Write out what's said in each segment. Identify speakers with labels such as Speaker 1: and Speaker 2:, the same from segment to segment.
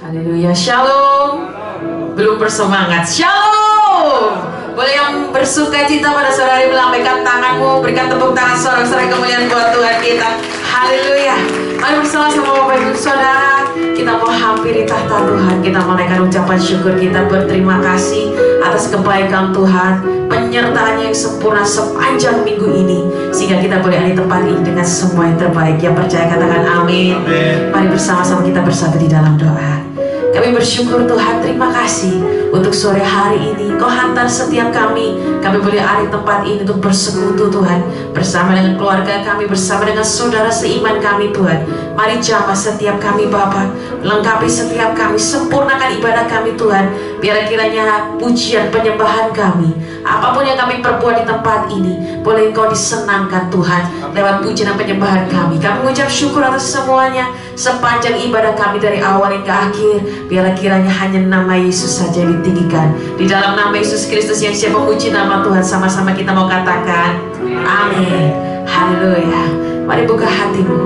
Speaker 1: Haleluya, shalom. Belum bersemangat, shalom. Boleh yang bersuka cita pada sore hari melambaikan tanganmu, berikan tepuk tangan sorak-sorai kemuliaan buat Tuhan kita. Haleluya. Mari bersama-sama Bapak Ibu Saudara, kita mau hampiri tahta Tuhan. Kita menaikkan ucapan syukur kita, berterima kasih atas kebaikan Tuhan, penyertaannya yang sempurna sepanjang minggu ini, sehingga kita boleh ada di tempat ini dengan semua yang terbaik. Yang percaya katakan amin. Mari bersama-sama kita bersatu di dalam doa. Kami bersyukur Tuhan, terima kasih untuk sore hari ini Kau hantar setiap kami boleh ada di tempat ini untuk bersekutu Tuhan, bersama dengan keluarga kami, bersama dengan saudara seiman kami Tuhan. Mari jamah setiap kami Bapa, lengkapi setiap kami, sempurnakan ibadah kami Tuhan. Biar kiranya pujian penyembahan kami, apapun yang kami perbuat di tempat ini, boleh Engkau disenangkan Tuhan lewat pujian dan penyembahan kami. Kami mengucap syukur atas semuanya sepanjang ibadah kami dari awal hingga akhir. Biarlah kiranya hanya nama Yesus saja yang ditinggikan. Di dalam nama Yesus Kristus yang siap memuji nama Tuhan, sama-sama kita mau katakan amin. Haleluya. Mari buka hatimu.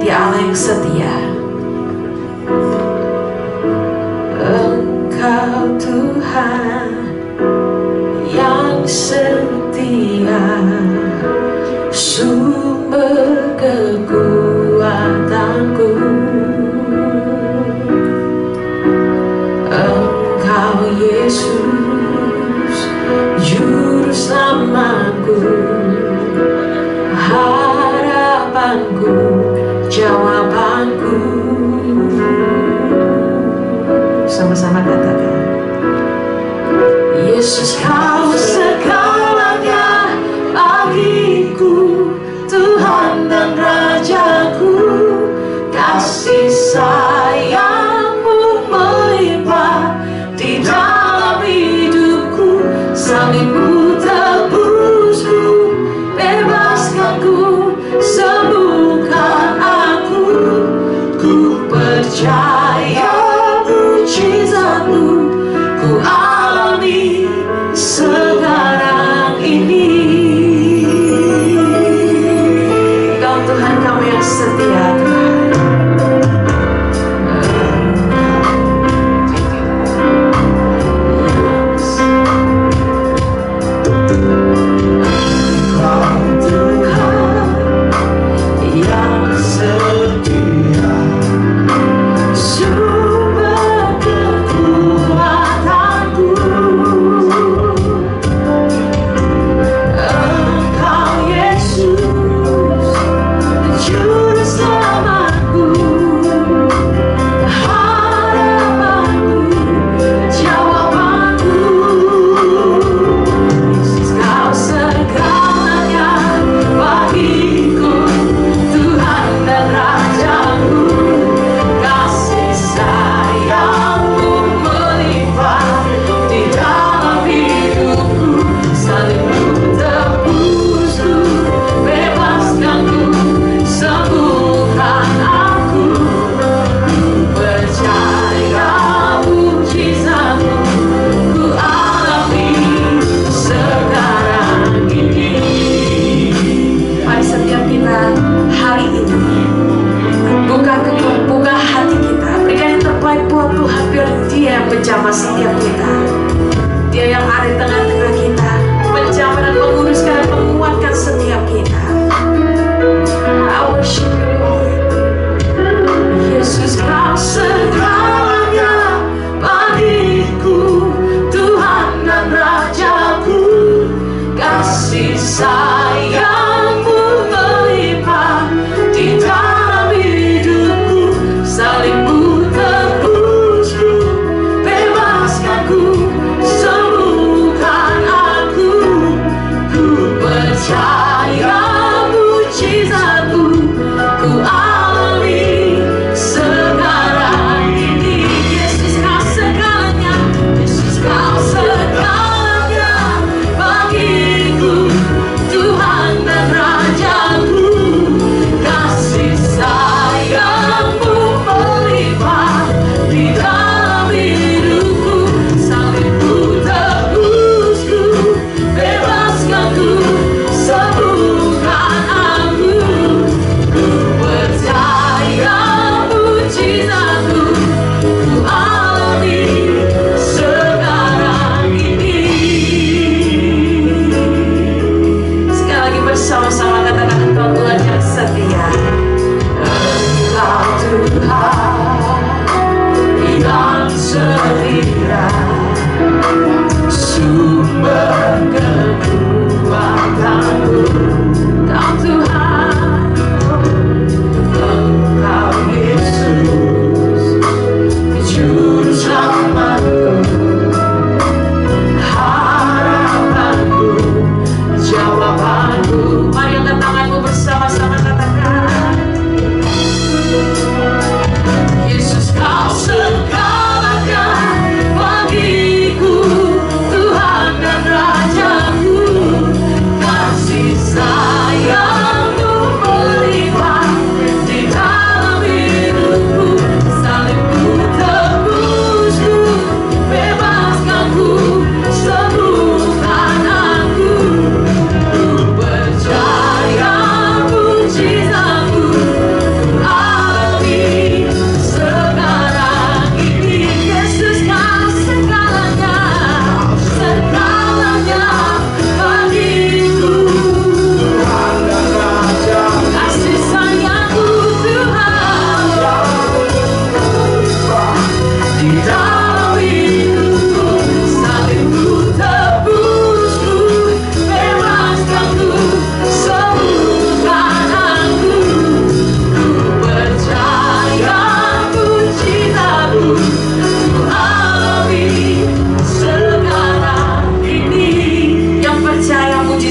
Speaker 1: Dia Allah yang setia. Engkau Tuhan yang setia, sumber kekuatanku. Engkau Yesus, juru selamatku, harapanku, jawabanku. Sama-sama katakan, Yesus Kau segalanya bagiku, Tuhan dan Rajaku. Kasih sayang-Mu melimpah di dalam hidupku. Salib-Mu tebusku, bebaskanku, sembuhkan aku. Ku percaya mujizat-Mu ku alami sekarang ini. Kau Tuhan, Kau yang setia Tuhan. Menjamah setiap kita. Dia yang ada di tengah-tengah kita, menjamah dan menguruskan dan menguatkan setiap kita. I worship you Lord. Yesus Kau segalanya bagiku, Tuhan dan Rajaku. Kasih sayang-Mu melimpah di dalam hidupku. Salib-Mu sembuhkan aku. Ku percaya mujizat-Mu ku alami sekarang ini. Yesus Kau segalanya, Yesus Kau segalanya bagiku, Tuhan.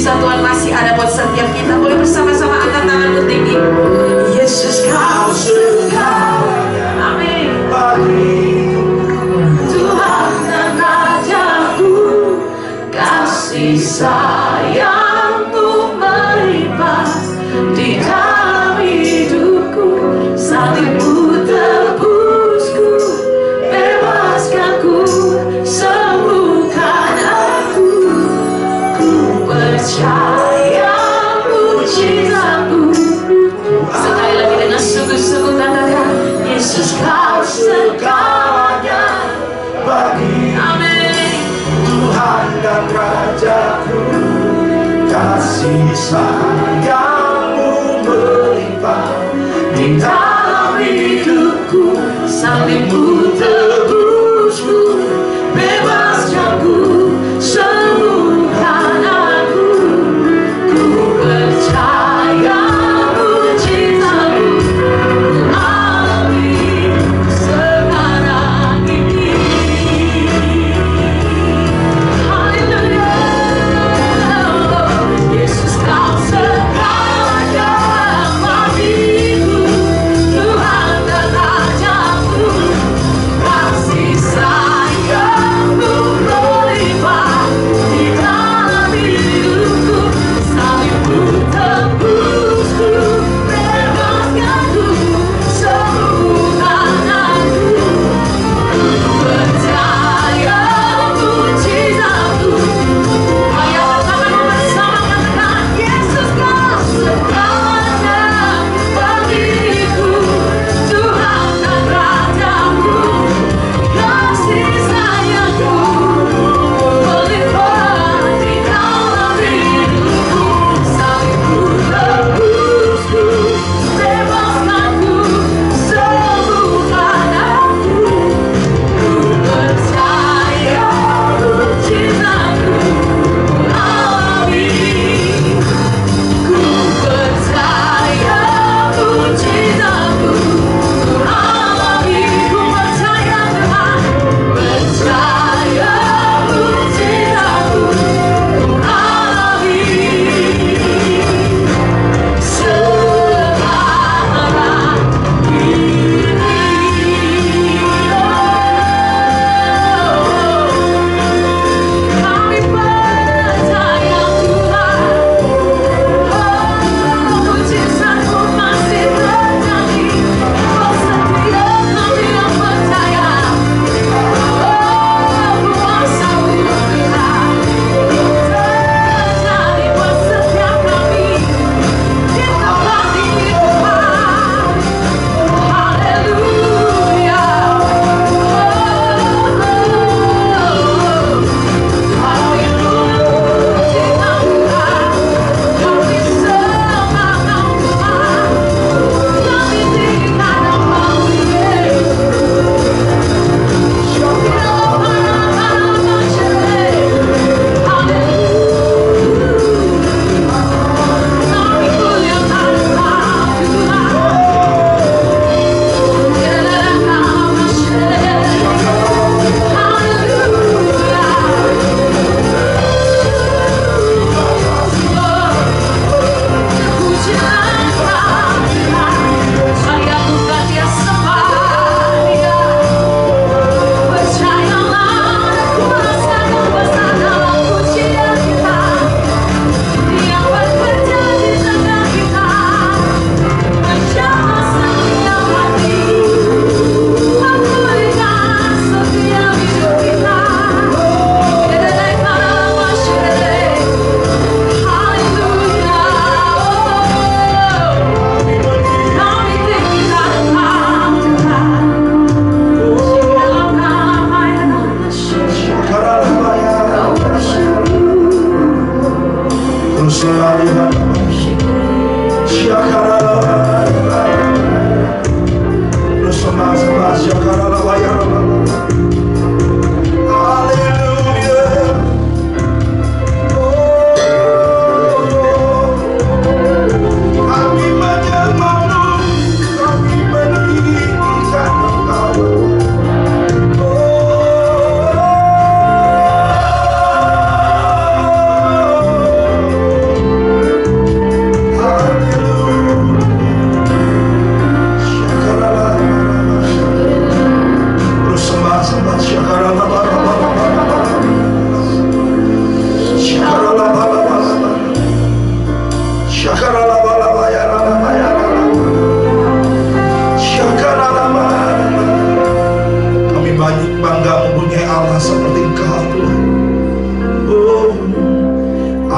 Speaker 1: mujizat Tuhan masih ada buat setiap kita. Boleh bersama-sama angkat tanganmu tinggi. Yesus kau segalanya. Amin. Tuhan dan Rajaku, kasih sayangmu melimpah di dalam hidupku. Salibmu tebusku, bebaskanku, sembuhkan aku. Ku percaya mujizatmu. Sekali lagi dengan sungguh-sungguh katakan, Yesus kau segalanya bagi. Amin.
Speaker 2: Tuhan dan Rajaku, kasih sayangmu melimpah di dalam hidupku.
Speaker 1: Salibmu tebusku, bebaskanku, sembuhkan aku. Ku percaya mujizatmu, ku alami sekarang ini. Haleluya. Yesus kau segalanya bagiku. Tuhan dan Rajaku, kasih sayangmu melimpah di dalam hidupku. Salibmu tebusku, bebaskanku, sembuhkan aku. Ku percaya mujizatmu. Ayo tanganmu bersama katakan, Yesus kau segalanya bagiku. Tuhan dan Rajaku, kasih sayangmu melimpah di dalam hidupku. Salibmu tebusku, bebaskanku, sembuhkan aku. Ku percaya mujizatmu, ku alami. Ku percaya mujizatmu, ku alami. Ku percaya Tuhan, percaya mujizatmu, ku alami sekarang ini. Kami percaya Tuhan, mujizatmu masih terjadi. Kau setia, kami yang percaya. Kuasa-Mu Tuhan terjadi buat setiap kami. Kita pasti Tuhan. Haleluya.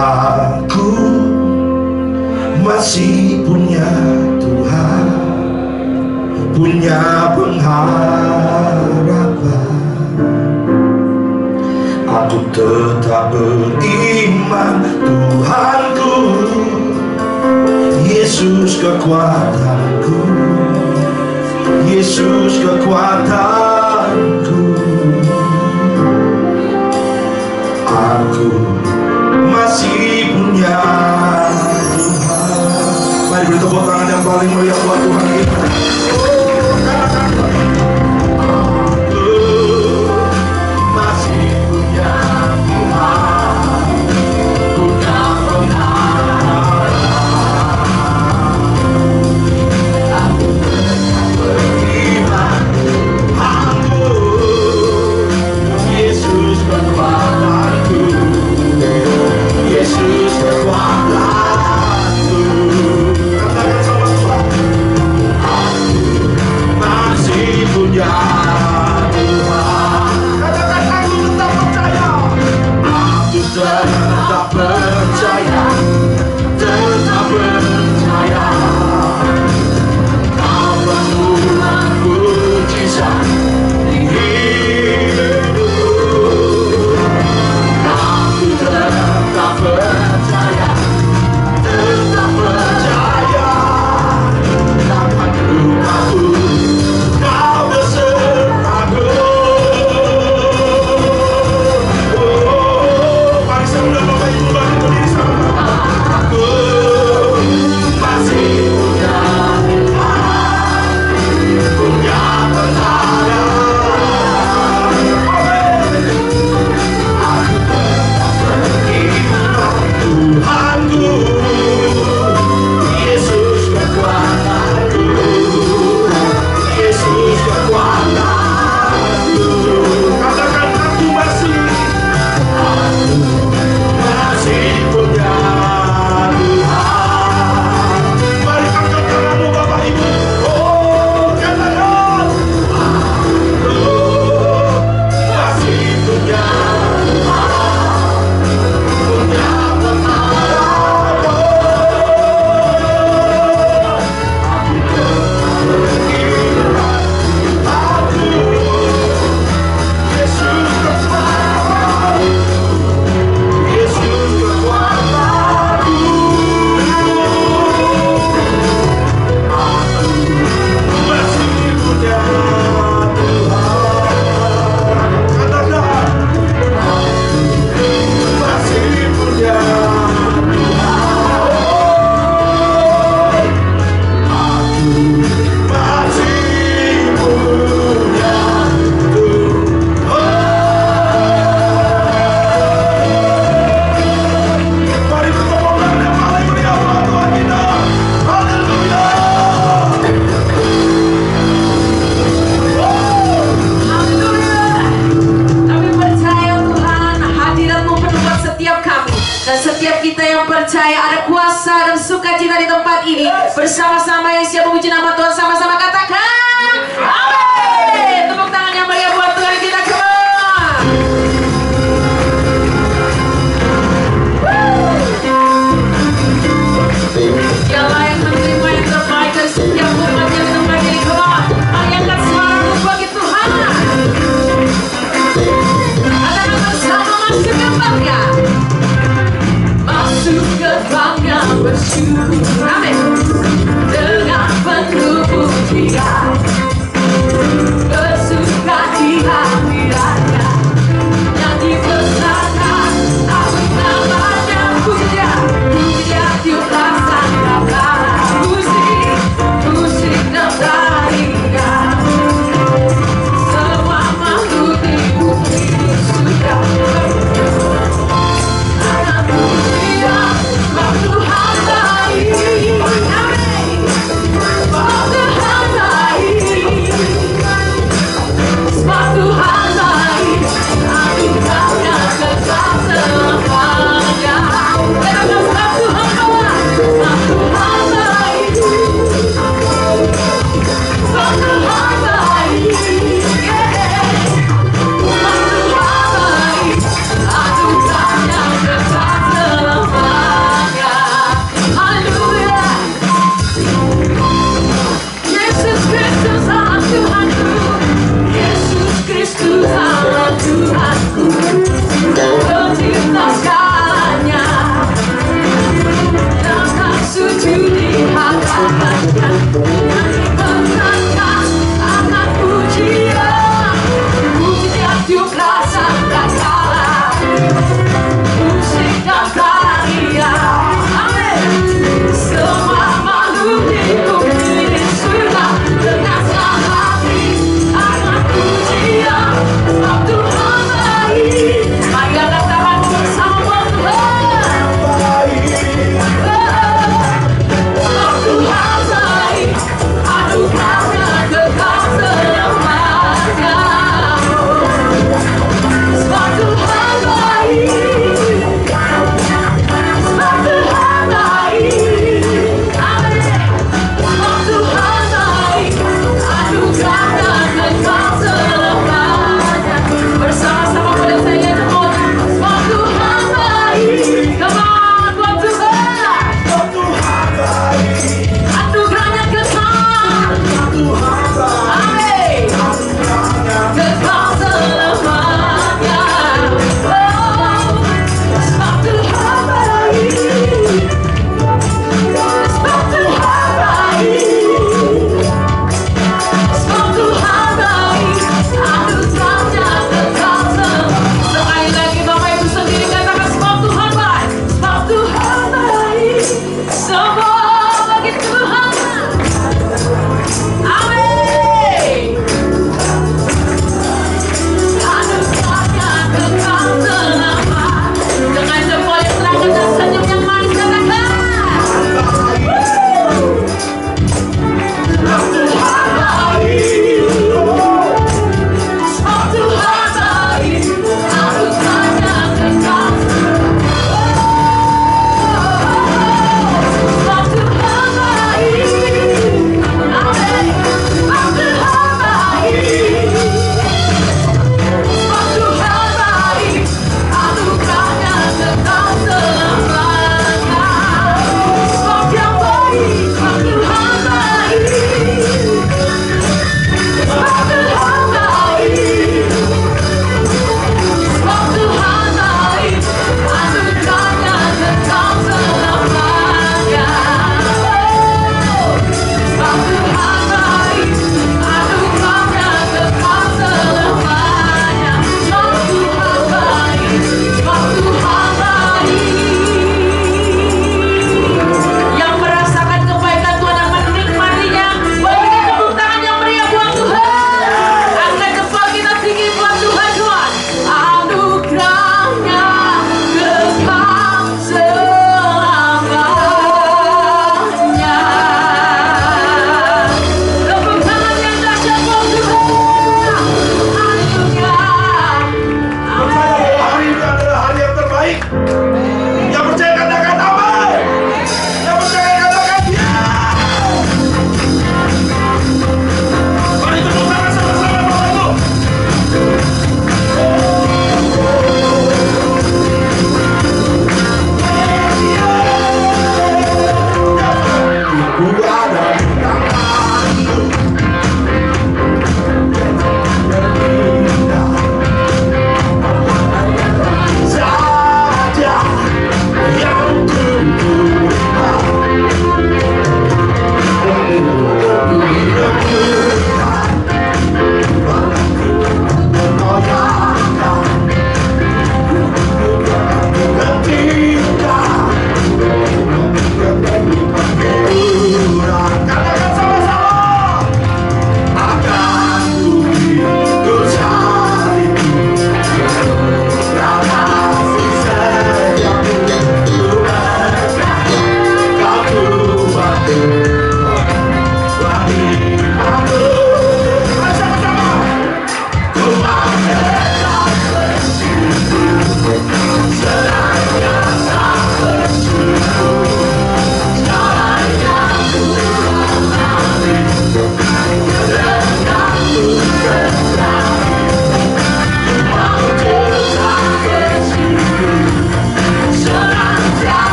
Speaker 2: aku masih punya Tuhan, punya pengharapan. Aku tetap beriman, Tuhanku, Yesus kekuatanku, Yesus kekuatanku. Aku masih punya Tuhan. Mari beri tepuk tangan yang paling meriah buat Tuhan kita. Oh, katakan aku masih punya Tuhan, punya pengharapan. Aku tetap beriman, aku Yesus kekuatanku, Yesus kekuatanku. Katakan sama Tuhan, aku masih punya Tuhan. Katakan aku tetap percaya, aku tetap percaya, tetap percaya. Kau penuh mujizat di hidupku. Aku tetap percaya, tetap percaya. Dapat rumahku, kau besertaku. Oh, mari sama Bapak Ibu berdiri sama. Aku masih punya Tuhan, punya pengharapan. Aku tetap beriman, Tuhanku, Yesus kekuatanku, Yesus kekuatanku. Katakan aku masih punya Tuhan. Mari angkat tanganmu Bapak Ibu. Oh, katakan aku masih punya Tuhan, punya pengharapan. Aku tetap beriman, aku Yesus kekuatanku, Yesus kekuatanku. Aku masih punya Tuhan. Katakan aku masih punya Tuhan. Aku masih punya Tuhan. Mari bertepuk tangan yang paling meriah buat Tuhan kita. Haleluya.
Speaker 1: Haleluya. Kami percaya Tuhan, hadirat-Mu penuh buat setiap kami. Dan setiap kita yang percaya ada kuasa dan sukacita di tempat ini. Bersama-sama yang siap memuji nama Tuhan, sama-sama katakan amin. Tepuk tangan yang meriah buat Tuhan kita, come on. Dialah yang menerima yang terbaik dari setiap umatnya di tempat ini, come on. Mari angkat suaramu bagi Tuhan. Katakan bersama, masuk ke bangga, masuk ke bangga bersyukur, amin. Dengan penuh pujian, bersuka di hadiratnya, nyanyi bersama, aku namanya puja, puja tiup laksanakan, musik dan tarian, semua makhluk di bumi sudah Tuhan baik.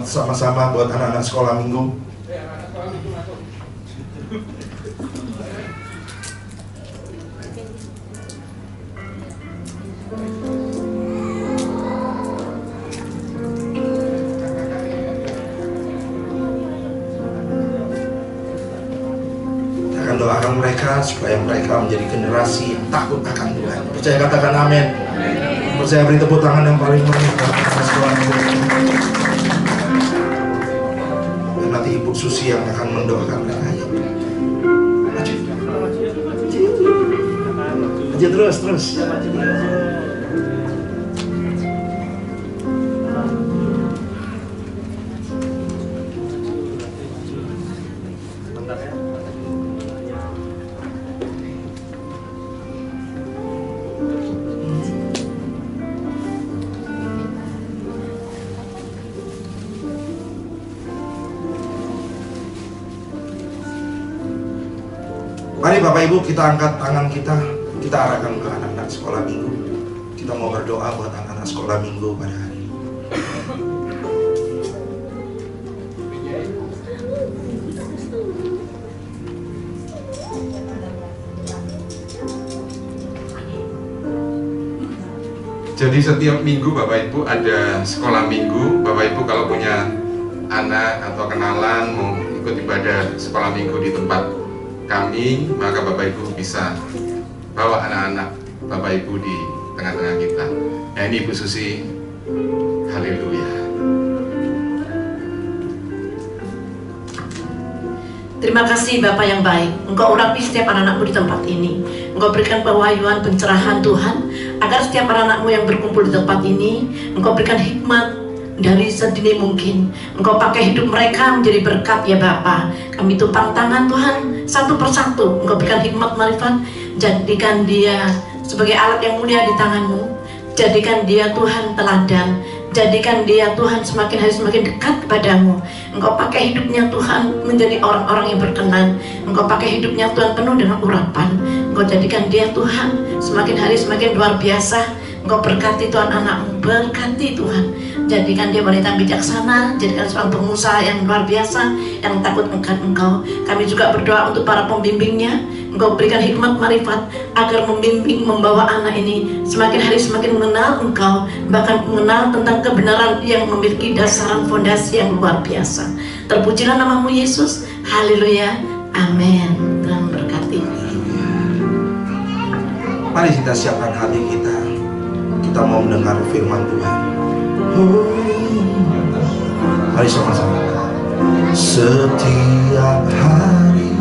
Speaker 2: Sama-sama buat anak-anak sekolah minggu. Kita akan doakan mereka supaya mereka menjadi generasi yang takut akan Tuhan. Percaya, katakan amin. Percaya, beri tepuk tangan yang paling meriah anak sekolah minggu. Nanti Ibu Susi yang akan mendoakan mereka. Aja terus. Mari Bapak Ibu, kita angkat tangan kita arahkan ke anak-anak sekolah minggu. Kita mau berdoa buat anak-anak sekolah minggu pada hari ini.
Speaker 3: Jadi setiap minggu Bapak Ibu ada sekolah minggu. Bapak Ibu kalau punya anak atau kenalan mau ikut ibadah sekolah minggu di tempat kami, maka Bapak Ibu bisa bawa anak-anak Bapak Ibu di tengah-tengah kita. Nah, ini Ibu Susi. Haleluya.
Speaker 4: Terima kasih Bapak yang baik. Engkau urapi setiap anak-anakmu di tempat ini. Engkau berikan pewahyuan, pencerahan Tuhan, agar setiap anak-anakmu yang berkumpul di tempat ini, Engkau berikan hikmat dari sedini mungkin. Engkau pakai hidup mereka menjadi berkat ya Bapa. Kami tumpang tangan Tuhan satu persatu. Engkau berikan hikmat marifat. Jadikan dia sebagai alat yang mulia di tangan-Mu. Jadikan dia Tuhan teladan. Jadikan dia Tuhan semakin hari semakin dekat kepadamu. Engkau pakai hidupnya Tuhan menjadi orang-orang yang berkenan. Engkau pakai hidupnya Tuhan penuh dengan urapan. Engkau jadikan dia Tuhan semakin hari semakin luar biasa. Engkau berkati Tuhan anakmu, berkati Tuhan. Jadikan dia wanita bijaksana, jadikan seorang pengusaha yang luar biasa, yang takut akan Engkau. Kami juga berdoa untuk para pembimbingnya. Engkau berikan hikmat marifat agar membimbing, membawa anak ini semakin hari semakin mengenal Engkau, bahkan mengenal tentang kebenaran yang memiliki dasaran fondasi yang luar biasa. Terpujilah namamu Yesus. Haleluya. Amin. Tuhan berkati.
Speaker 2: Mari kita siapkan hati kita. Kita mau mendengar firman Tuhan. Mari sama-sama. Setiap hari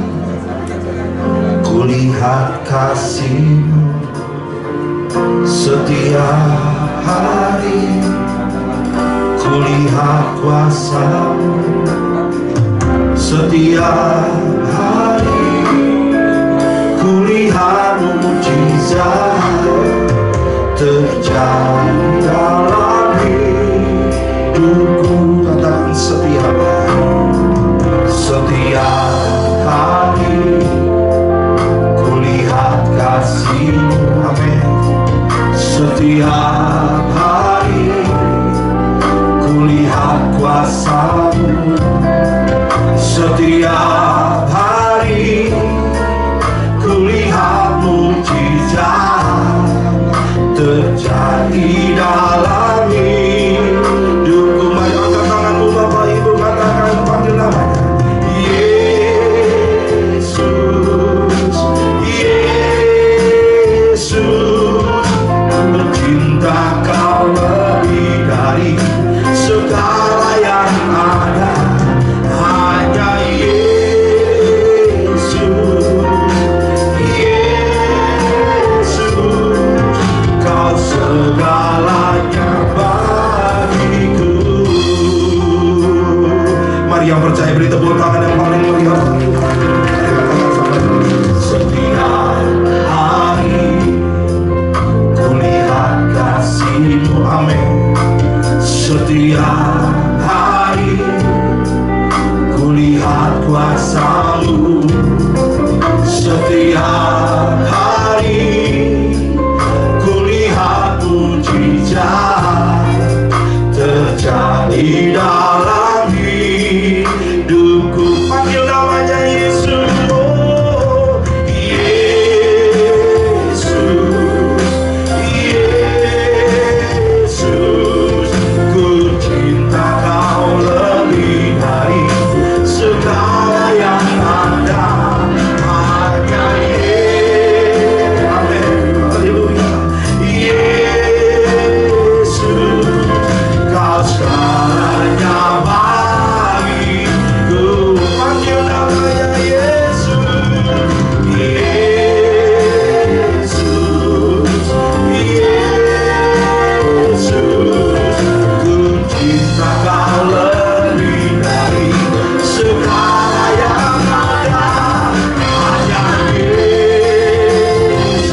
Speaker 2: kulihat kasih-Mu, setiap hari kulihat kuasa-Mu, setiap hari kulihat mujizat terjadi dalam hidupku. Katakan setiap hari kulihat kasih-Mu. Amin. Setiap hari kulihat kuasa-Mu. Setiap hari kulihat mujizat terjadi dalam hidupku. Mari angkat tanganmu Bapak Ibu, katakan, panggil namanya Yesus. Yesus, mencinta Kau lebih dari segala yang ada. Hanya Yesus, Yesus, Kau segalanya bagiku. Mari yang percaya beri tepuk tangan yang paling meriah. Setiap hari kulihat kasih-Mu. Amin. Setiap hari kulihat kuasa-Mu. Setiap hari kulihat mujizat terjadi dalam hidupku. Panggil namanya Yesus. Oh, Yesus, Yesus, ku cinta Kau lebih dari segala yang ada. Hanya Yesus, amin, haleluya. Yesus, Kau segalanya bagiku. Panggil namanya Yesus. Yesus, Yesus, ku cinta Kau lebih dari segala yang ada. Hanya Yesus,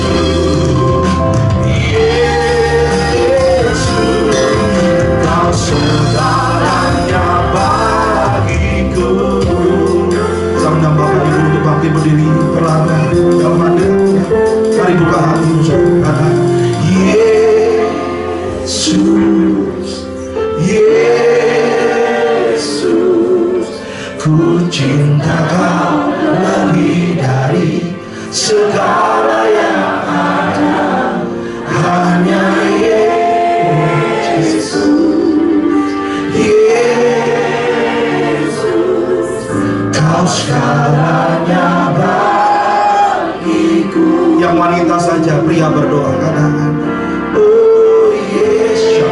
Speaker 2: Yesus, Kau segalanya bagiku. Saya mengundang Bapak Ibu untuk bangkit berdiri perlahan dalam hadirat. Mari buka hatimu saudara. Yesus, Yesus, ku cinta Kau lebih dari segala yang ada. Hanya Yesus, Yesus, Kau segalanya bagiku. Yang wanita saja, pria berdoa, katakan, oh yes,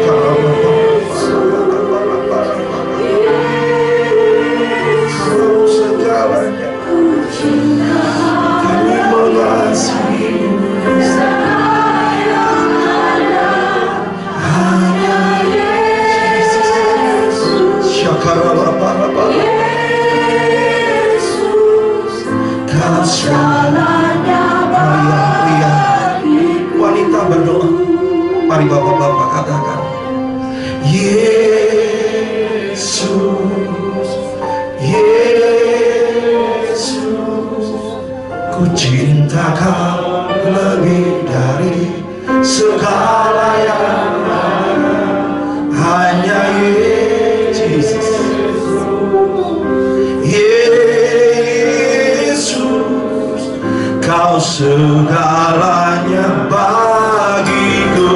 Speaker 2: Kau segalanya, kami mengasihi-Mu. Hanya Yesus, Kau segalanya bagiku. Wanita berdoa. Mari bapak-bapak katakan, Yesus, Yesus, ku cinta Kau lebih dari segala yang ada. Hanya Yesus, Yesus, Kau segalanya bagiku.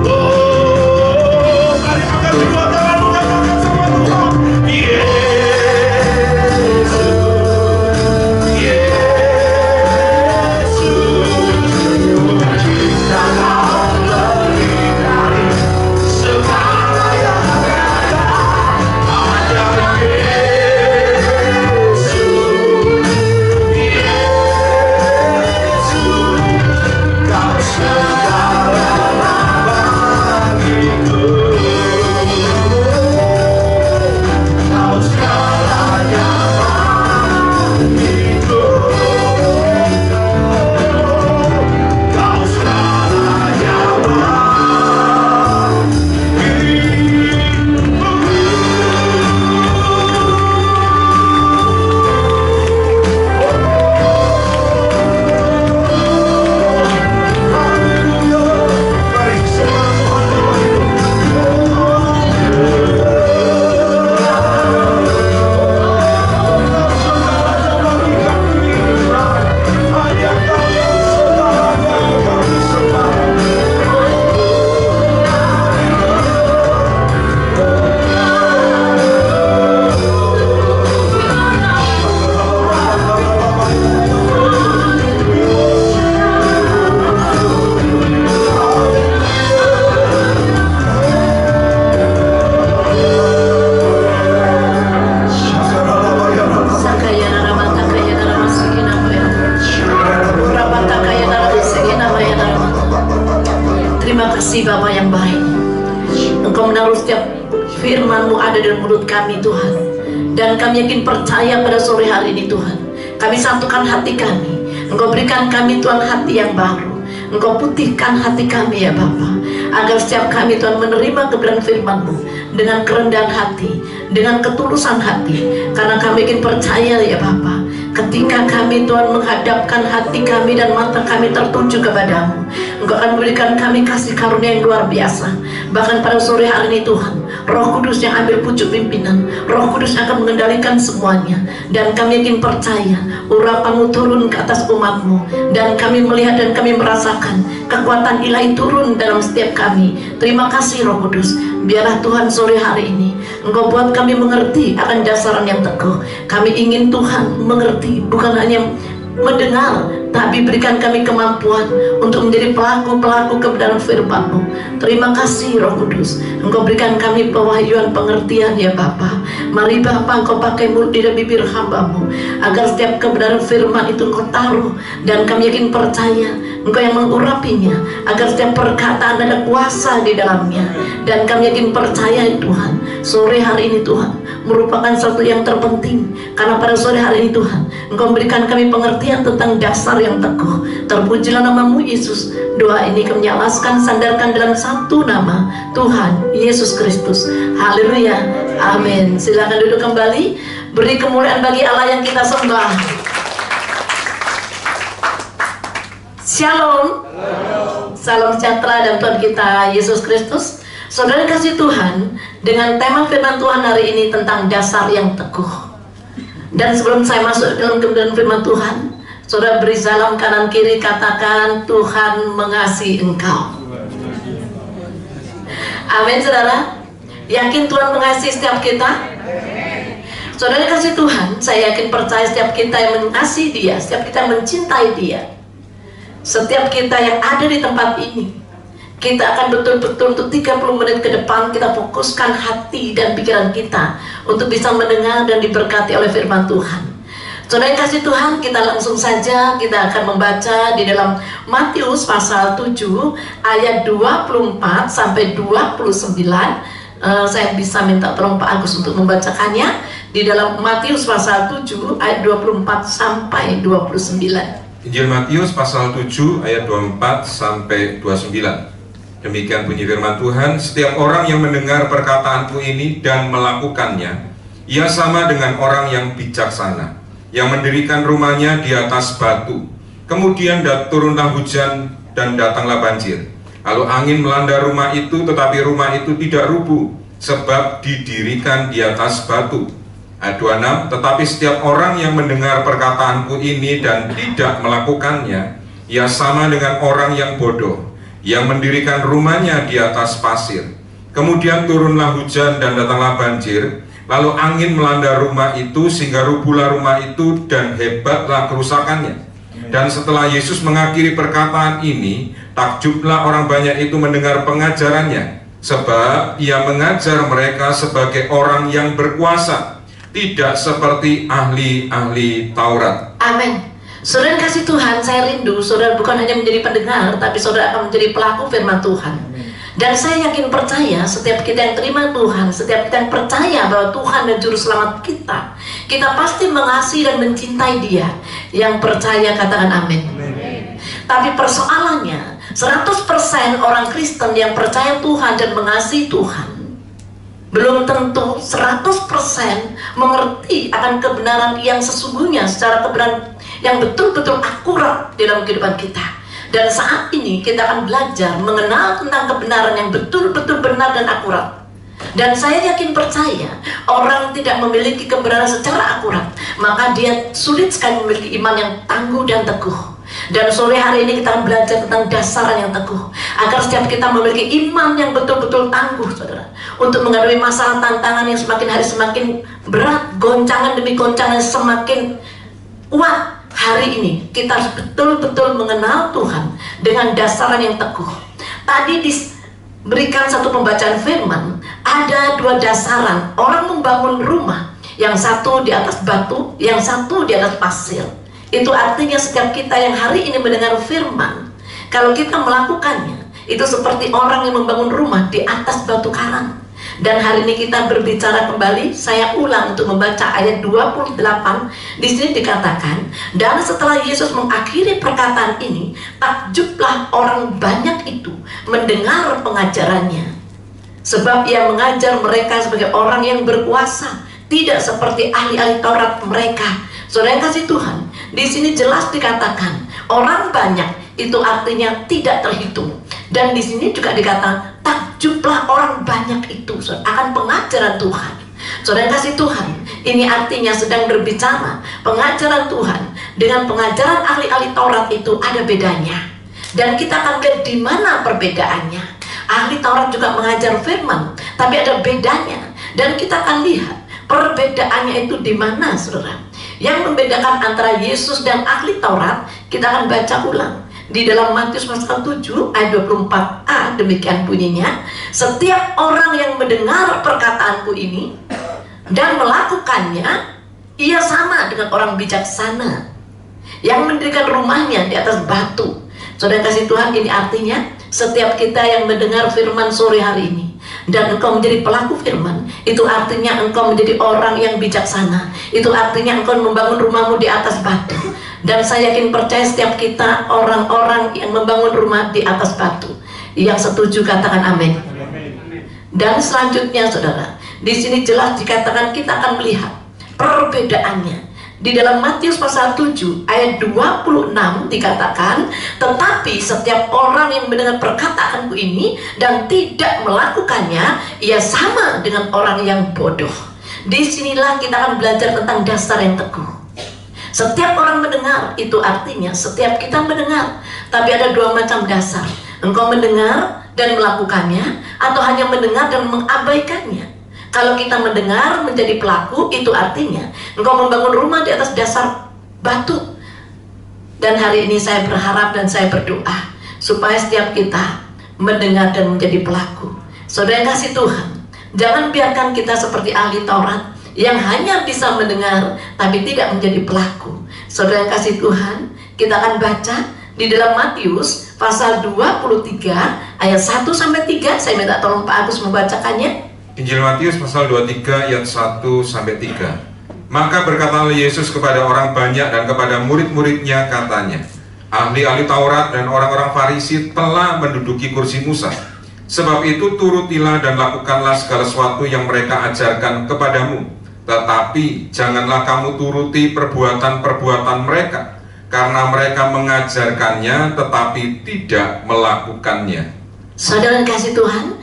Speaker 2: Oh, mari angkat kedua tanganmu, katakan sama Tuhan, Yesus, Yesus, ku cinta Kau lebih dari segala yang ada. Hanya Yesus, Yesus,
Speaker 4: firman-Mu ada dalam mulut kami Tuhan. Dan kami yakin percaya pada sore hari ini Tuhan, kami satukan hati kami. Engkau berikan kami Tuhan hati yang baru. Engkau putihkan hati kami ya Bapa, agar setiap kami Tuhan menerima kebenaran firman-Mu dengan kerendahan hati, dengan ketulusan hati. Karena kami yakin percaya ya Bapa, ketika kami Tuhan menghadapkan hati kami dan mata kami tertuju kepadamu, Engkau akan memberikan kami kasih karunia yang luar biasa. Bahkan pada sore hari ini Tuhan, Roh Kudus yang ambil pucuk pimpinan, Roh Kudus yang akan mengendalikan semuanya. Dan kami yakin percaya urapan-Mu turun ke atas umat-Mu, dan kami melihat dan kami merasakan kekuatan ilahi turun dalam setiap kami. Terima kasih Roh Kudus. Biarlah Tuhan sore hari ini Engkau buat kami mengerti akan dasaran yang teguh. Kami ingin Tuhan mengerti, bukan hanya mendengar, tapi berikan kami kemampuan untuk menjadi pelaku-pelaku kebenaran firman-Mu. Terima kasih Roh Kudus. Engkau berikan kami pewahyuan pengertian ya Bapa. Mari Bapa, Engkau pakai mulut dan bibir hamba-Mu, agar setiap kebenaran firman itu Engkau taruh, dan kami yakin percaya Engkau yang mengurapinya, agar setiap perkataan ada kuasa di dalamnya. Dan kami yakin percaya Tuhan, sore hari ini Tuhan merupakan sesuatu yang terpenting, karena pada sore hari ini Tuhan Engkau memberikan kami pengertian tentang dasar yang teguh. Terpujilah nama-Mu Yesus. Doa ini kami alaskan, sandarkan dalam satu nama, Tuhan Yesus Kristus. Haleluya, amin. Silakan duduk kembali. Beri kemuliaan bagi Allah yang kita sembah. Shalom. Salam sejahtera dan Tuhan kita Yesus Kristus. Saudara kasih Tuhan, dengan tema firman Tuhan hari ini tentang dasar yang teguh. Dan sebelum saya masuk dalam kebenaran firman Tuhan, saudara beri salam kanan kiri, katakan Tuhan mengasihi engkau. Amin saudara. Yakin Tuhan mengasihi setiap kita? Saudara kasih Tuhan, saya yakin percaya setiap kita yang mengasihi Dia, setiap kita yang mencintai Dia, setiap kita yang ada di tempat ini, kita akan betul-betul untuk 30 menit ke depan kita fokuskan hati dan pikiran kita untuk bisa mendengar dan diberkati oleh firman Tuhan. Saudara yang kasih Tuhan, kita langsung saja kita akan membaca di dalam Matius pasal 7 ayat 24 sampai 29. Saya bisa minta tolong Pak Agus untuk membacakannya di dalam Matius pasal 7 ayat 24 sampai 29.
Speaker 3: Injil Matius pasal 7 ayat 24 sampai 29. Demikian bunyi firman Tuhan, setiap orang yang mendengar perkataanku ini dan melakukannya, ia sama dengan orang yang bijaksana, yang mendirikan rumahnya di atas batu. Kemudian turunlah hujan dan datanglah banjir. Lalu angin melanda rumah itu, tetapi rumah itu tidak rubuh, sebab didirikan di atas batu. Ayat 26, tetapi setiap orang yang mendengar perkataanku ini dan tidak melakukannya, ia sama dengan orang yang bodoh, yang mendirikan rumahnya di atas pasir. Kemudian turunlah hujan dan datanglah banjir, lalu angin melanda rumah itu sehingga rubuhlah rumah itu dan hebatlah kerusakannya. Dan setelah Yesus mengakhiri perkataan ini, takjublah orang banyak itu mendengar pengajarannya, sebab ia mengajar mereka sebagai orang yang berkuasa, tidak seperti ahli-ahli Taurat.
Speaker 4: Amin. Saudara kasih Tuhan, saya rindu saudara bukan hanya menjadi pendengar, tapi saudara akan menjadi pelaku firman Tuhan. Dan saya yakin percaya setiap kita yang terima Tuhan, setiap kita yang percaya bahwa Tuhan dan Juru Selamat kita, kita pasti mengasihi dan mencintai Dia. Yang percaya katakan amin. Tapi persoalannya, 100% orang Kristen yang percaya Tuhan dan mengasihi Tuhan belum tentu 100% mengerti akan kebenaran yang sesungguhnya, secara kebenaran yang betul-betul akurat dalam kehidupan kita. Dan saat ini kita akan belajar mengenal tentang kebenaran yang betul-betul benar dan akurat. Dan saya yakin percaya orang tidak memiliki kebenaran secara akurat, maka dia sulit sekali memiliki iman yang tangguh dan teguh. Dan sore hari ini kita akan belajar tentang dasaran yang teguh, agar setiap kita memiliki iman yang betul-betul tangguh, saudara, untuk menghadapi masalah tantangan yang semakin hari semakin berat, goncangan demi goncangan semakin kuat. Hari ini kita harus betul-betul mengenal Tuhan dengan dasaran yang teguh. Tadi diberikan satu pembacaan firman, ada dua dasaran orang membangun rumah, yang satu di atas batu, yang satu di atas pasir. Itu artinya setiap kita yang hari ini mendengar firman, kalau kita melakukannya, itu seperti orang yang membangun rumah di atas batu karang. Dan hari ini kita berbicara kembali, saya ulang untuk membaca ayat 28. Di sini dikatakan, dan setelah Yesus mengakhiri perkataan ini, takjublah orang banyak itu mendengar pengajarannya. Sebab ia mengajar mereka sebagai orang yang berkuasa, tidak seperti ahli-ahli Taurat mereka. Saudara yang kasih Tuhan, di sini jelas dikatakan orang banyak itu artinya tidak terhitung. Dan di sini juga dikatakan takjublah orang banyak itu akan pengajaran Tuhan. Saudara yang kasih Tuhan, ini artinya sedang berbicara pengajaran Tuhan dengan pengajaran ahli-ahli Taurat itu ada bedanya. Dan kita akan lihat di mana perbedaannya. Ahli Taurat juga mengajar firman, tapi ada bedanya. Dan kita akan lihat perbedaannya itu di mana, saudara. Yang membedakan antara Yesus dan ahli Taurat, kita akan baca ulang. Di dalam Matius pasal 7 ayat 24a, demikian bunyinya, setiap orang yang mendengar perkataanku ini dan melakukannya, ia sama dengan orang bijaksana yang mendirikan rumahnya di atas batu. Saudara kasih Tuhan, ini artinya setiap kita yang mendengar firman sore hari ini dan engkau menjadi pelaku firman, itu artinya engkau menjadi orang yang bijaksana. Itu artinya engkau membangun rumahmu di atas batu. Dan saya yakin percaya setiap kita orang-orang yang membangun rumah di atas batu. Yang setuju katakan amin. Dan selanjutnya saudara, di sini jelas dikatakan kita akan melihat perbedaannya. Di dalam Matius pasal 7 ayat 26 dikatakan, tetapi setiap orang yang mendengar perkataanku ini dan tidak melakukannya, ia sama dengan orang yang bodoh. Disinilah kita akan belajar tentang dasar yang teguh. Setiap orang mendengar, itu artinya setiap kita mendengar. Tapi ada dua macam dasar. Engkau mendengar dan melakukannya, atau hanya mendengar dan mengabaikannya. Kalau kita mendengar menjadi pelaku, itu artinya engkau membangun rumah di atas dasar batu. Dan hari ini saya berharap dan saya berdoa supaya setiap kita mendengar dan menjadi pelaku. Saudara yang kasih Tuhan, jangan biarkan kita seperti ahli Taurat yang hanya bisa mendengar tapi tidak menjadi pelaku. Saudara yang kasih Tuhan, kita akan baca di dalam Matius pasal 23 ayat 1-3. Saya minta tolong Pak Agus membacakannya.
Speaker 3: Injil Matius pasal 23 ayat 1-3. Maka berkatalah Yesus kepada orang banyak dan kepada murid-muridnya, katanya, ahli-ahli Taurat dan orang-orang Farisi telah menduduki kursi Musa. Sebab itu turutilah dan lakukanlah segala sesuatu yang mereka ajarkan kepadamu. Tetapi janganlah kamu turuti perbuatan-perbuatan mereka, karena mereka mengajarkannya tetapi tidak melakukannya.
Speaker 4: Saudara yang kasih Tuhan,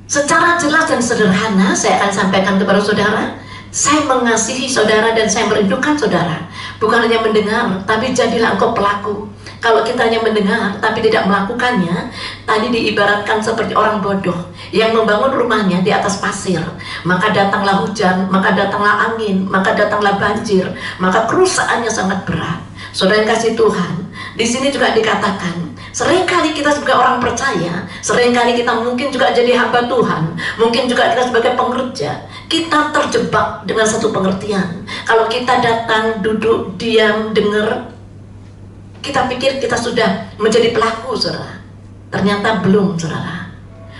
Speaker 4: secara jelas dan sederhana saya akan sampaikan kepada saudara, saya mengasihi saudara dan saya merindukan saudara. Bukan hanya mendengar, tapi jadilah engkau pelaku. Kalau kita hanya mendengar tapi tidak melakukannya, tadi diibaratkan seperti orang bodoh yang membangun rumahnya di atas pasir. Maka datanglah hujan, maka datanglah angin, maka datanglah banjir, maka kerusakannya sangat berat. Saudara yang kasih Tuhan, di sini juga dikatakan, seringkali kita sebagai orang percaya, seringkali kita mungkin juga jadi hamba Tuhan, mungkin juga kita sebagai pengerja, kita terjebak dengan satu pengertian. Kalau kita datang, duduk, diam, dengar, kita pikir kita sudah menjadi pelaku, saudara. Ternyata belum, saudara.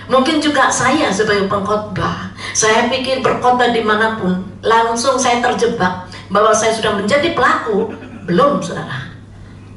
Speaker 4: Mungkin juga saya sebagai pengkhotbah, saya pikir berkhotbah dimanapun, langsung saya terjebak bahwa saya sudah menjadi pelaku. Belum, saudara.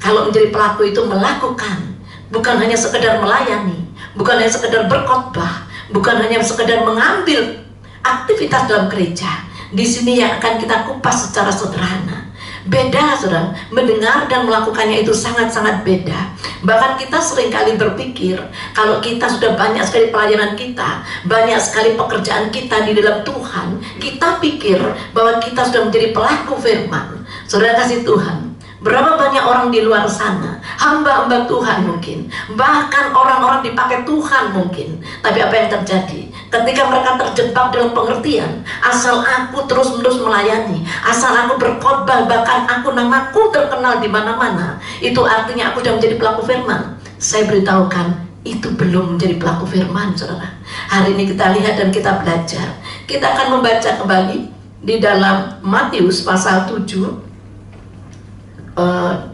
Speaker 4: Kalau menjadi pelaku itu melakukan, bukan hanya sekedar melayani, bukan hanya sekedar berkhotbah, bukan hanya sekedar mengambil aktivitas dalam gereja. Di sini yang akan kita kupas secara sederhana. Beda, saudara, mendengar dan melakukannya itu sangat-sangat beda. Bahkan kita seringkali berpikir, kalau kita sudah banyak sekali pelayanan kita, banyak sekali pekerjaan kita di dalam Tuhan, kita pikir bahwa kita sudah menjadi pelaku firman. Saudara kasih Tuhan, berapa banyak orang di luar sana, hamba-hamba Tuhan mungkin, bahkan orang-orang dipakai Tuhan mungkin, tapi apa yang terjadi? Ketika mereka terjebak dalam pengertian, asal aku terus-menerus melayani, asal aku berkhotbah, bahkan aku namaku terkenal di mana-mana, itu artinya aku sudah menjadi pelaku firman. Saya beritahukan, itu belum menjadi pelaku firman, saudara. Hari ini kita lihat dan kita belajar. Kita akan membaca kembali di dalam Matius pasal 7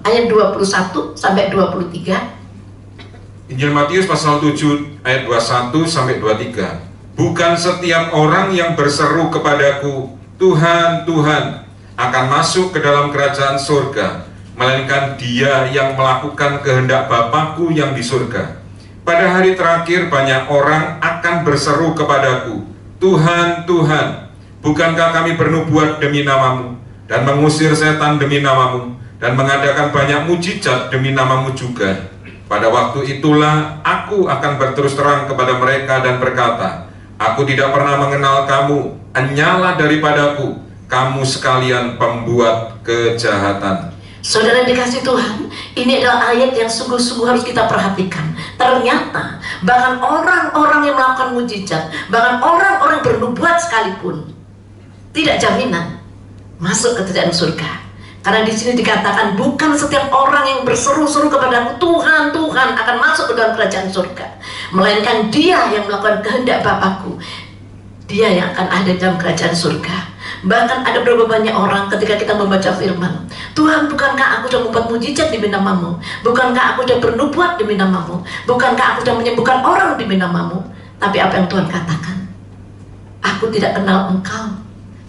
Speaker 4: ayat 21 sampai 23.
Speaker 3: Injil Matius pasal 7 ayat 21 sampai 23. Bukan setiap orang yang berseru kepadaku, Tuhan, Tuhan, akan masuk ke dalam kerajaan surga, melainkan dia yang melakukan kehendak Bapa-Ku yang di surga. Pada hari terakhir banyak orang akan berseru kepadaku, Tuhan, Tuhan, bukankah kami bernubuat demi namamu, dan mengusir setan demi namamu, dan mengadakan banyak mujizat demi namamu juga. Pada waktu itulah aku akan berterus terang kepada mereka dan berkata, aku tidak pernah mengenal kamu, enyalah daripadaku, kamu sekalian pembuat kejahatan.
Speaker 4: Saudara dikasih Tuhan, ini adalah ayat yang sungguh-sungguh harus kita perhatikan. Ternyata bahkan orang-orang yang melakukan mujizat, bahkan orang-orang bernubuat sekalipun, tidak jaminan masuk ke kerajaan surga. Karena di sini dikatakan bukan setiap orang yang berseru-seru kepadaku, Tuhan, Tuhan, akan masuk ke dalam kerajaan surga, melainkan dia yang melakukan kehendak Bapa-Ku, dia yang akan ada dalam kerajaan surga. Bahkan ada berapa banyak orang ketika kita membaca firman, Tuhan, bukankah aku sudah membuat mujizat demi namamu, bukankah aku sudah bernubuat demi namamu, bukankah aku sudah menyembuhkan orang demi namamu. Tapi apa yang Tuhan katakan? Aku tidak kenal engkau,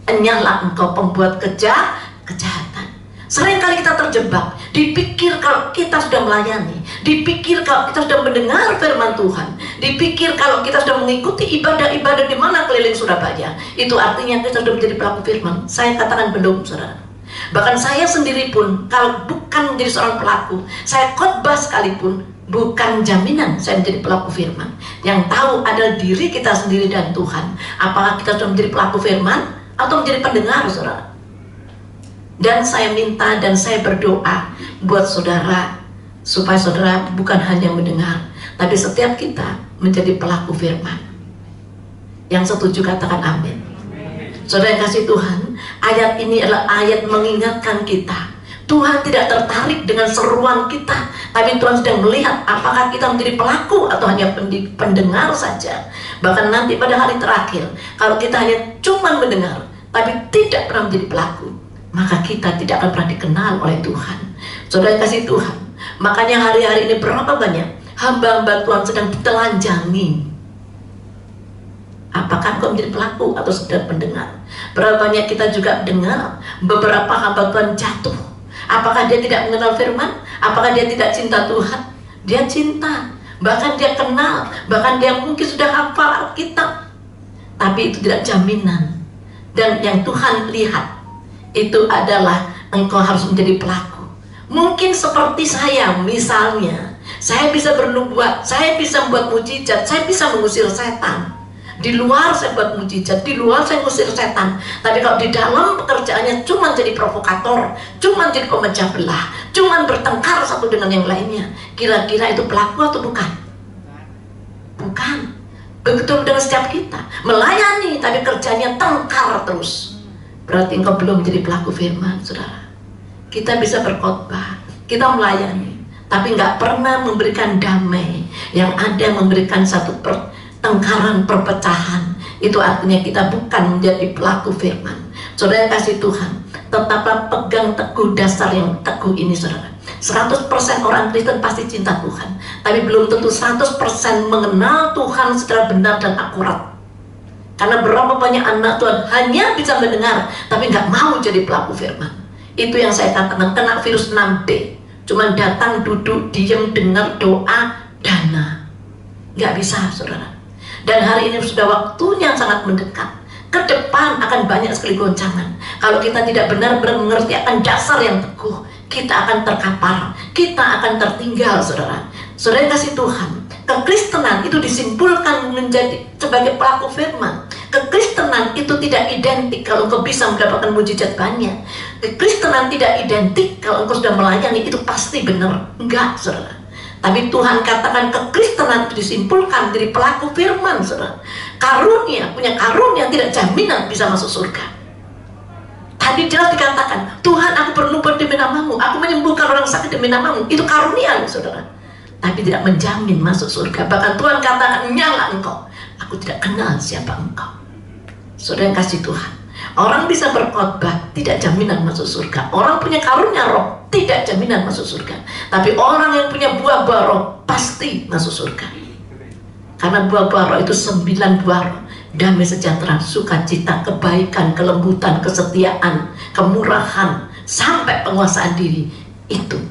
Speaker 4: enyalah engkau pembuat kejahatan. Seringkali kita terjebak, dipikir kalau kita sudah melayani, dipikir kalau kita sudah mendengar firman Tuhan, dipikir kalau kita sudah mengikuti ibadah-ibadah di mana keliling Surabaya, itu artinya kita sudah menjadi pelaku firman. Saya katakan belum, saudara. Bahkan saya sendiri pun, kalau bukan menjadi seorang pelaku, saya khotbah sekalipun, bukan jaminan saya menjadi pelaku firman. Yang tahu adalah diri kita sendiri dan Tuhan. Apakah kita sudah menjadi pelaku firman atau menjadi pendengar, saudara? Dan saya minta dan saya berdoa buat saudara, supaya saudara bukan hanya mendengar, tapi setiap kita menjadi pelaku firman. Yang setuju katakan amin. Saudara yang kasih Tuhan, ayat ini adalah ayat mengingatkan kita, Tuhan tidak tertarik dengan seruan kita, tapi Tuhan sedang melihat apakah kita menjadi pelaku atau hanya pendengar saja. Bahkan nanti pada hari terakhir, kalau kita hanya cuma mendengar tapi tidak pernah menjadi pelaku, maka kita tidak akan pernah dikenal oleh Tuhan. Saudara yang kasih Tuhan, makanya hari-hari ini berapa banyak hamba-hamba Tuhan sedang ditelanjangi. Apakah kau menjadi pelaku atau sekedar pendengar? Berapa banyak kita juga dengar beberapa hamba Tuhan jatuh. Apakah dia tidak mengenal firman? Apakah dia tidak cinta Tuhan? Dia cinta, bahkan dia kenal, bahkan dia mungkin sudah hafal Alkitab, tapi itu tidak jaminan. Dan yang Tuhan lihat itu adalah engkau harus menjadi pelaku. Mungkin seperti saya, misalnya saya bisa bernubuat, saya bisa membuat mujizat, saya bisa mengusir setan. Di luar saya buat mujizat, di luar saya mengusir setan. Tapi kalau di dalam pekerjaannya cuma jadi provokator, cuma jadi pemecah belah, cuma bertengkar satu dengan yang lainnya, kira-kira itu pelaku atau bukan? Bukan. Begitu dengan setiap kita, melayani tapi kerjanya tengkar terus, berarti engkau belum menjadi pelaku firman, saudara. Kita bisa berkhotbah, kita melayani, tapi nggak pernah memberikan damai. Yang ada memberikan satu pertengkaran, perpecahan. Itu artinya kita bukan menjadi pelaku firman. Saudara yang kasih Tuhan, tetaplah pegang teguh dasar yang teguh ini, saudara. 100% orang Kristen pasti cinta Tuhan, tapi belum tentu 100% mengenal Tuhan secara benar dan akurat. Karena berapa banyak anak Tuhan hanya bisa mendengar, tapi nggak mau jadi pelaku firman. Itu yang saya katakan, kena virus 6B. Cuma datang, duduk, diam, dengar, doa, dana. Nggak bisa, saudara. Dan hari ini sudah waktunya sangat mendekat. Ke depan akan banyak sekali goncangan. Kalau kita tidak benar-benar mengerti akan dasar yang teguh, kita akan terkapar, kita akan tertinggal, saudara. Saudara yang kasih Tuhan, kekristenan itu disimpulkan menjadi sebagai pelaku firman. Kekristenan itu tidak identik kalau engkau bisa mendapatkan mujizat banyak. Kekristenan tidak identik kalau engkau sudah melayani itu pasti benar. Enggak, saudara. Tapi Tuhan katakan kekristenan itu disimpulkan dari pelaku firman, saudara. Karunia, punya karunia tidak jaminan bisa masuk surga. Tadi jelas dikatakan, Tuhan aku bernubuat demi namamu, aku menyembuhkan orang sakit demi namamu. Itu karunia, saudara. Tapi tidak menjamin masuk surga. Bahkan Tuhan katakan, nyala engkau, aku tidak kenal siapa engkau. Saudara yang kasih Tuhan, orang bisa berkhotbah tidak jaminan masuk surga. Orang punya karunia roh tidak jaminan masuk surga. Tapi orang yang punya buah-buah roh pasti masuk surga. Karena buah-buah roh itu 9 buah roh. damai sejahtera, sukacita, kebaikan, kelembutan, kesetiaan, kemurahan, sampai penguasaan diri. Itu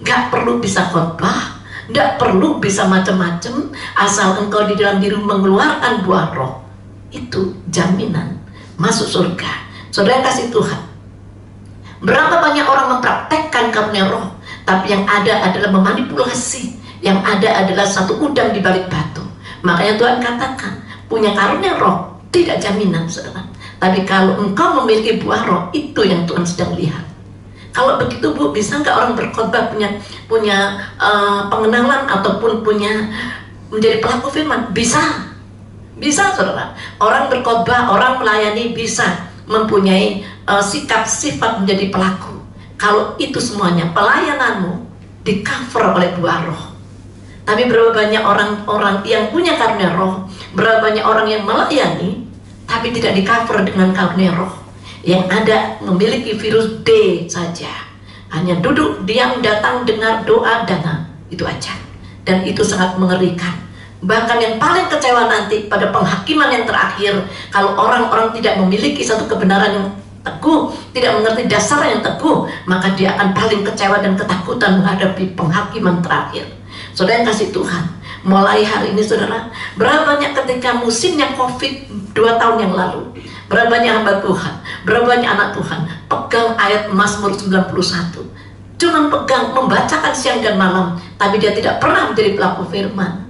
Speaker 4: gak perlu bisa khotbah, gak perlu bisa macam-macam, asal engkau di dalam diri mengeluarkan buah roh. Itu jaminan masuk surga. Saudara kasih Tuhan, berapa banyak orang mempraktekkan karunia roh, tapi yang ada adalah memanipulasi, yang ada adalah satu udang di balik batu. Makanya Tuhan katakan, punya karunia roh tidak jaminan, saudara. Tapi kalau engkau memiliki buah roh, itu yang Tuhan sedang lihat. Kalau begitu Bu, bisa nggak orang berkhotbah punya pengenalan ataupun punya menjadi pelaku firman? Bisa, bisa saudara. Orang berkhotbah, orang melayani bisa mempunyai sikap sifat menjadi pelaku. Kalau itu semuanya pelayananmu di cover oleh buah roh. Tapi berapa banyak orang-orang yang punya karunia roh, berapa banyak orang yang melayani tapi tidak di cover dengan karunia roh. Yang ada memiliki virus D saja, hanya duduk diam, datang, dengar, doa, dana, itu aja. Dan itu sangat mengerikan. Bahkan yang paling kecewa nanti pada penghakiman yang terakhir, kalau orang-orang tidak memiliki satu kebenaran yang teguh, tidak mengerti dasar yang teguh, maka dia akan paling kecewa dan ketakutan menghadapi penghakiman terakhir. Saudara yang kasih Tuhan, mulai hari ini saudara, berapa banyak ketika musimnya COVID 2 tahun yang lalu, berapa banyak hamba Tuhan, berapa banyak anak Tuhan pegang ayat Mazmur 91, cuman pegang, membacakan siang dan malam, tapi dia tidak pernah menjadi pelaku firman,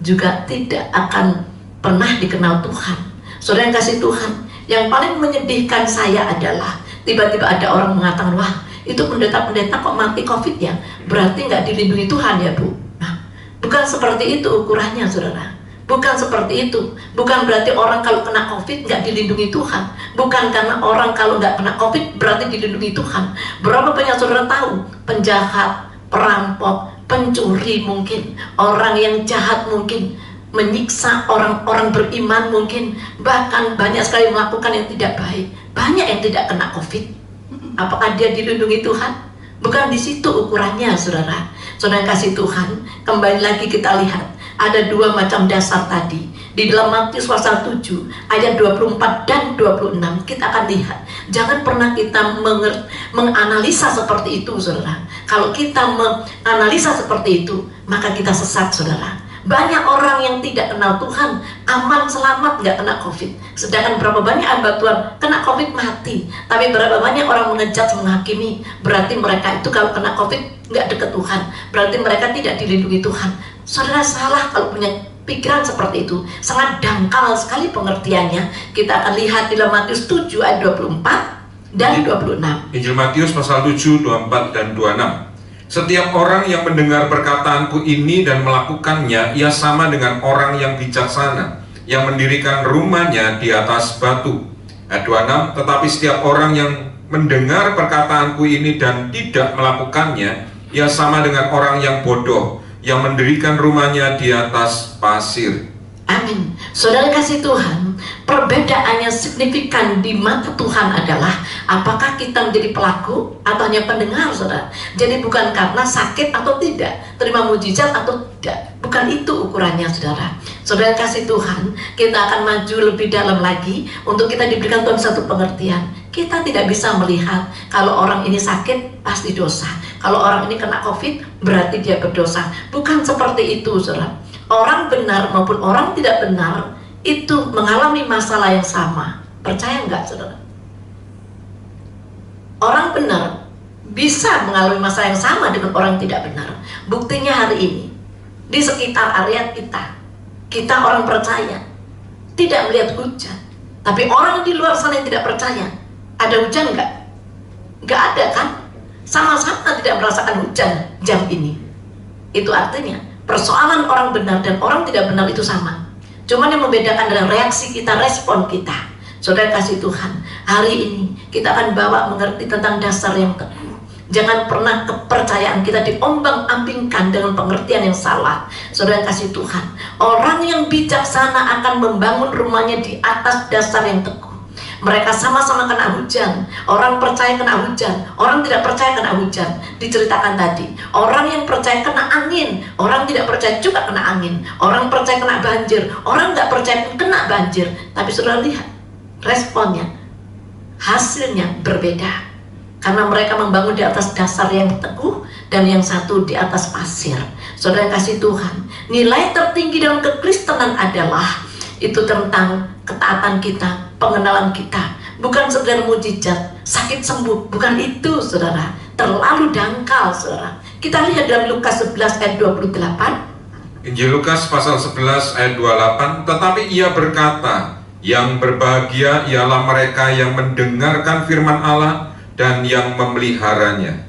Speaker 4: juga tidak akan pernah dikenal Tuhan. Saudara yang kasih Tuhan, yang paling menyedihkan saya adalah tiba-tiba ada orang mengatakan, wah itu pendeta-pendeta kok mati COVID ya, berarti nggak dilindungi Tuhan ya Bu. Nah, bukan seperti itu ukurannya saudara. Bukan seperti itu. Bukan berarti orang kalau kena COVID nggak dilindungi Tuhan. Bukan karena orang kalau nggak kena COVID berarti dilindungi Tuhan. Berapa banyak saudara tahu penjahat, perampok, pencuri mungkin, orang yang jahat mungkin, menyiksa orang-orang beriman mungkin, bahkan banyak sekali melakukan yang tidak baik. Banyak yang tidak kena COVID. Apakah dia dilindungi Tuhan? Bukan di situ ukurannya saudara. Saudara yang kasih Tuhan, kembali lagi kita lihat. Ada 2 macam dasar tadi. Di dalam Matius pasal 7 ayat 24 dan 26 kita akan lihat. Jangan pernah kita menganalisa seperti itu saudara. Kalau kita menganalisa seperti itu, maka kita sesat saudara. Banyak orang yang tidak kenal Tuhan, aman, selamat, nggak kena COVID. Sedangkan berapa banyak hamba Tuhan kena COVID mati. Tapi berapa banyak orang mengejat, menghakimi. Berarti mereka itu kalau kena COVID nggak dekat Tuhan. Berarti mereka tidak dilindungi Tuhan. Saudara salah kalau punya pikiran seperti itu. Sangat dangkal sekali pengertiannya. Kita akan lihat di dalam Matius 7 ayat 24 dan 26.
Speaker 3: Injil Matius pasal 7, 24 dan 26. Setiap orang yang mendengar perkataanku ini dan melakukannya, ia sama dengan orang yang bijaksana, yang mendirikan rumahnya di atas batu. Ayat 26, tetapi setiap orang yang mendengar perkataanku ini dan tidak melakukannya, ia sama dengan orang yang bodoh, yang mendirikan rumahnya di atas pasir.
Speaker 4: Amin. Saudara kasih Tuhan, perbedaannya signifikan di mata Tuhan adalah apakah kita menjadi pelaku atau hanya pendengar saudara. Jadi bukan karena sakit atau tidak, terima mujizat atau tidak, bukan itu ukurannya saudara. Saudara kasih Tuhan, kita akan maju lebih dalam lagi untuk kita diberikan Tuhan satu pengertian. Kita tidak bisa melihat kalau orang ini sakit pasti dosa, kalau orang ini kena COVID berarti dia berdosa. Bukan seperti itu saudara. Orang benar maupun orang tidak benar itu mengalami masalah yang sama. Percaya nggak saudara? Orang benar bisa mengalami masalah yang sama dengan orang tidak benar. Buktinya hari ini di sekitar area kita orang percaya tidak melihat hujan, tapi orang di luar sana yang tidak percaya ada hujan nggak? Nggak ada kan? Sama-sama tidak merasakan hujan jam ini. Itu artinya persoalan orang benar dan orang tidak benar itu sama. Cuman yang membedakan adalah reaksi kita, respon kita. Saudara kasih Tuhan, hari ini kita akan bawa mengerti tentang dasar yang teguh. Jangan pernah kepercayaan kita diombang-ambingkan dengan pengertian yang salah. Saudara kasih Tuhan, orang yang bijaksana akan membangun rumahnya di atas dasar yang teguh. Mereka sama-sama kena hujan. Orang percaya kena hujan, orang tidak percaya kena hujan. Diceritakan tadi, orang yang percaya kena angin, orang tidak percaya juga kena angin. Orang percaya kena banjir, orang nggak percaya pun kena banjir. Tapi saudara lihat responnya, hasilnya berbeda. Karena mereka membangun di atas dasar yang teguh, dan yang satu di atas pasir. Saudara yang kasih Tuhan, nilai tertinggi dalam kekristenan adalah itu tentang ketaatan kita, pengenalan kita. Bukan sekedar mujizat, sakit sembuh, bukan itu saudara. Terlalu dangkal saudara. Kita lihat dalam Lukas 11 ayat 28.
Speaker 3: Injil Lukas pasal 11 ayat 28, tetapi ia berkata, yang berbahagia ialah mereka yang mendengarkan firman Allah dan yang memeliharanya.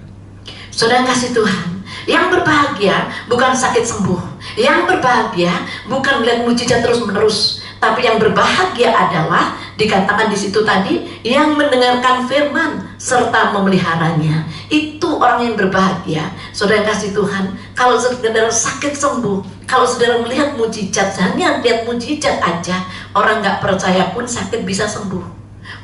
Speaker 4: Saudara kasih Tuhan, yang berbahagia bukan sakit sembuh, yang berbahagia bukan melihat mujizat terus-menerus, tapi yang berbahagia adalah dikatakan di situ tadi, yang mendengarkan firman serta memeliharanya. Itu orang yang berbahagia. Saudara kasih Tuhan, kalau sekedar sakit sembuh, kalau saudara melihat mujizat, hanya lihat mujizat aja, orang nggak percaya pun sakit bisa sembuh.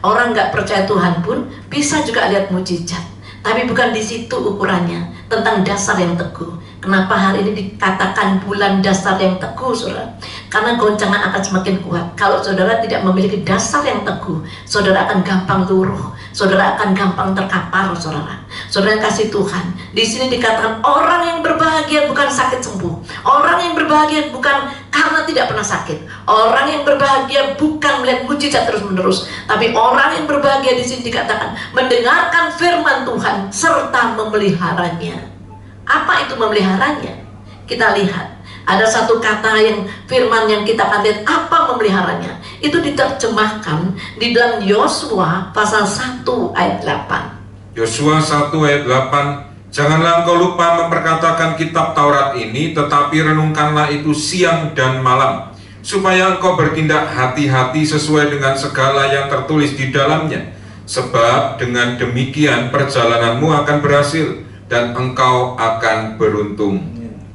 Speaker 4: Orang nggak percaya Tuhan pun bisa juga lihat mujizat. Tapi bukan di situ ukurannya, tentang dasar yang teguh. Kenapa hari ini dikatakan bulan dasar yang teguh, saudara? Karena goncangan akan semakin kuat. Kalau saudara tidak memiliki dasar yang teguh, saudara akan gampang luruh, saudara akan gampang terkapar, saudara. Saudara yang kasih Tuhan, di sini dikatakan orang yang berbahagia bukan sakit sembuh. Orang yang berbahagia bukan karena tidak pernah sakit. Orang yang berbahagia bukan melihat mujizat terus-menerus, tapi orang yang berbahagia di sini dikatakan mendengarkan firman Tuhan serta memeliharanya. Apa itu memeliharanya? Kita lihat, ada satu kata yang firman yang kita akan lihat apa memeliharanya. Itu diterjemahkan di dalam Yosua pasal 1 ayat 8.
Speaker 3: Yosua 1 ayat 8, janganlah engkau lupa memperkatakan kitab Taurat ini, tetapi renungkanlah itu siang dan malam, supaya engkau bertindak hati-hati sesuai dengan segala yang tertulis di dalamnya. Sebab dengan demikian perjalananmu akan berhasil, dan engkau akan beruntung.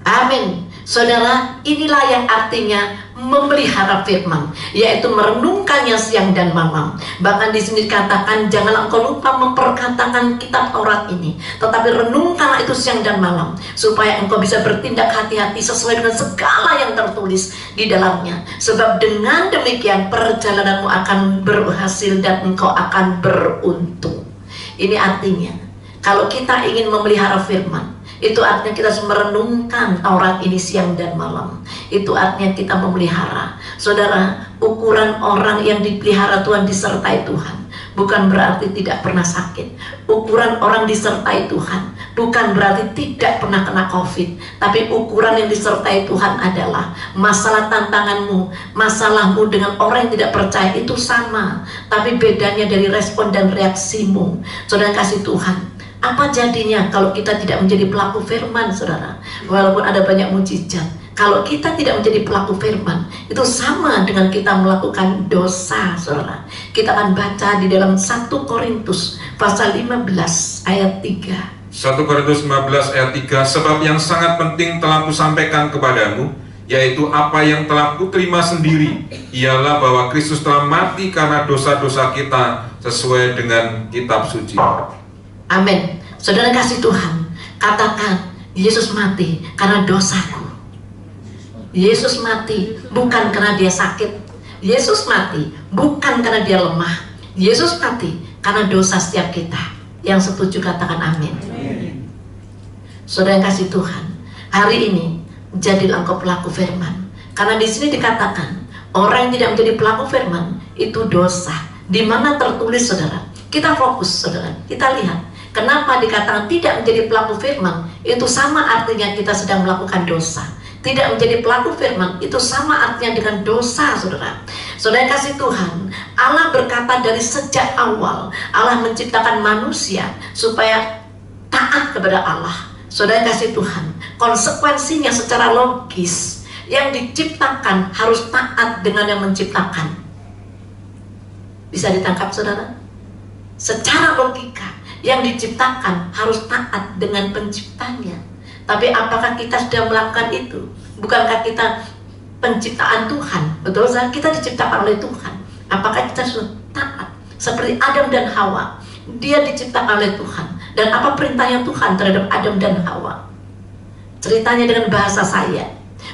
Speaker 4: Amin. Saudara, inilah yang artinya memelihara firman, yaitu merenungkannya siang dan malam. Bahkan di sini dikatakan, janganlah engkau lupa memperkatakan kitab Taurat ini, tetapi renungkanlah itu siang dan malam, supaya engkau bisa bertindak hati-hati sesuai dengan segala yang tertulis di dalamnya. Sebab dengan demikian perjalananmu akan berhasil dan engkau akan beruntung. Ini artinya, kalau kita ingin memelihara firman, itu artinya kita harus merenungkan Taurat ini siang dan malam. Itu artinya kita memelihara. Saudara, ukuran orang yang dipelihara Tuhan, disertai Tuhan, bukan berarti tidak pernah sakit. Ukuran orang disertai Tuhan bukan berarti tidak pernah kena COVID. Tapi ukuran yang disertai Tuhan adalah masalah tantanganmu, masalahmu dengan orang yang tidak percaya itu sama, tapi bedanya dari respon dan reaksimu. Saudara kasih Tuhan, apa jadinya kalau kita tidak menjadi pelaku firman, saudara? Walaupun ada banyak mujizat, kalau kita tidak menjadi pelaku firman, itu sama dengan kita melakukan dosa, saudara. Kita akan baca di dalam 1 Korintus pasal 15 ayat 3.
Speaker 3: 1 Korintus 15 ayat 3, sebab yang sangat penting telah kusampaikan kepadamu, yaitu apa yang telah kuterima sendiri, ialah bahwa Kristus telah mati karena dosa-dosa kita sesuai dengan kitab suci.
Speaker 4: Amin. Saudara kasih Tuhan, katakan, Yesus mati karena dosaku. Yesus mati bukan karena dia sakit. Yesus mati bukan karena dia lemah. Yesus mati karena dosa setiap kita. Yang setuju katakan amin. Saudara kasih Tuhan, hari ini jadilah engkau pelaku firman. Karena di sini dikatakan, orang yang tidak menjadi pelaku firman itu dosa. Di mana tertulis, saudara? Kita fokus, saudara. Kita lihat, kenapa dikatakan tidak menjadi pelaku firman? Itu sama artinya kita sedang melakukan dosa. Tidak menjadi pelaku firman itu sama artinya dengan dosa, saudara. Saudara kasih Tuhan, Allah berkata dari sejak awal, Allah menciptakan manusia supaya taat kepada Allah. Saudara kasih Tuhan, konsekuensinya secara logis, yang diciptakan harus taat dengan yang menciptakan. Bisa ditangkap, saudara? Secara logika, yang diciptakan harus taat dengan penciptanya. Tapi apakah kita sudah melakukan itu? Bukankah kita penciptaan Tuhan? Betul, kita diciptakan oleh Tuhan. Apakah kita sudah taat? seperti Adam dan Hawa. Dia diciptakan oleh Tuhan. Dan apa perintahnya Tuhan terhadap Adam dan Hawa? Ceritanya dengan bahasa saya,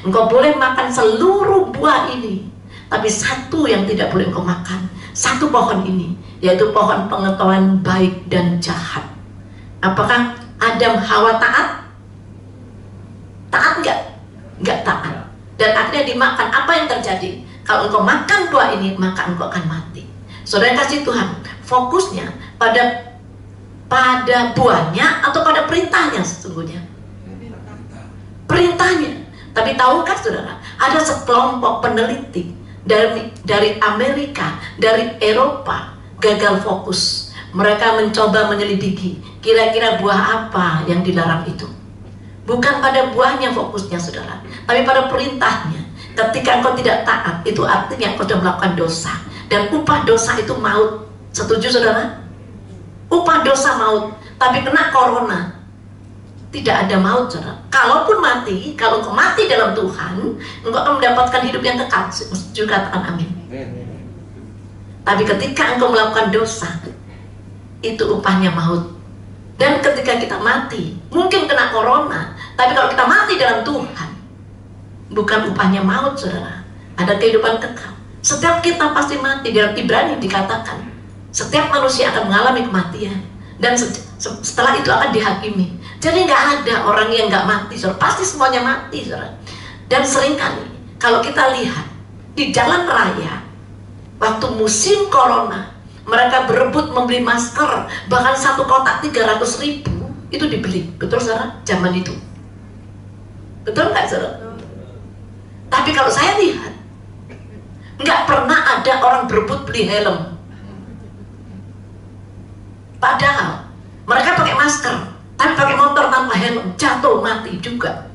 Speaker 4: engkau boleh makan seluruh buah ini, tapi satu yang tidak boleh engkau makan, satu pohon ini, yaitu pohon pengetahuan baik dan jahat. Apakah Adam Hawa taat? Taat enggak? Enggak taat. Dan akhirnya dimakan. Apa yang terjadi? Kalau engkau makan buah ini, maka engkau akan mati. Saudara kasih Tuhan, fokusnya pada buahnya atau pada perintahnya sesungguhnya? Perintahnya. Tapi tahukah saudara, ada sekelompok peneliti dari Amerika, dari Eropa gagal fokus. Mereka mencoba menyelidiki kira-kira buah apa yang dilarang itu. Bukan pada buahnya fokusnya saudara, tapi pada perintahnya. Ketika engkau tidak taat, itu artinya engkau sudah melakukan dosa. Dan upah dosa itu maut. Setuju saudara? Upah dosa maut. Tapi kena corona, tidak ada maut saudara. Kalaupun mati, kalau engkau mati dalam Tuhan, engkau akan mendapatkan hidup yang kekal. Setuju, katakan amin. Tapi ketika engkau melakukan dosa, itu upahnya maut. Dan ketika kita mati, mungkin kena corona, tapi kalau kita mati dalam Tuhan, bukan upahnya maut saudara, ada kehidupan kekal. Setiap kita pasti mati. Dalam Ibrani dikatakan setiap manusia akan mengalami kematian, dan setelah itu akan dihakimi. Jadi nggak ada orang yang nggak mati saudara, pasti semuanya mati saudara. Dan seringkali kalau kita lihat di jalan raya waktu musim corona, mereka berebut membeli masker, bahkan satu kotak 300.000 itu dibeli. Betul saudara? Zaman itu. Betul nggak saudara? Tapi kalau saya lihat, nggak pernah ada orang berebut beli helm. Padahal mereka pakai masker, tapi pakai motor tanpa helm, jatuh mati juga.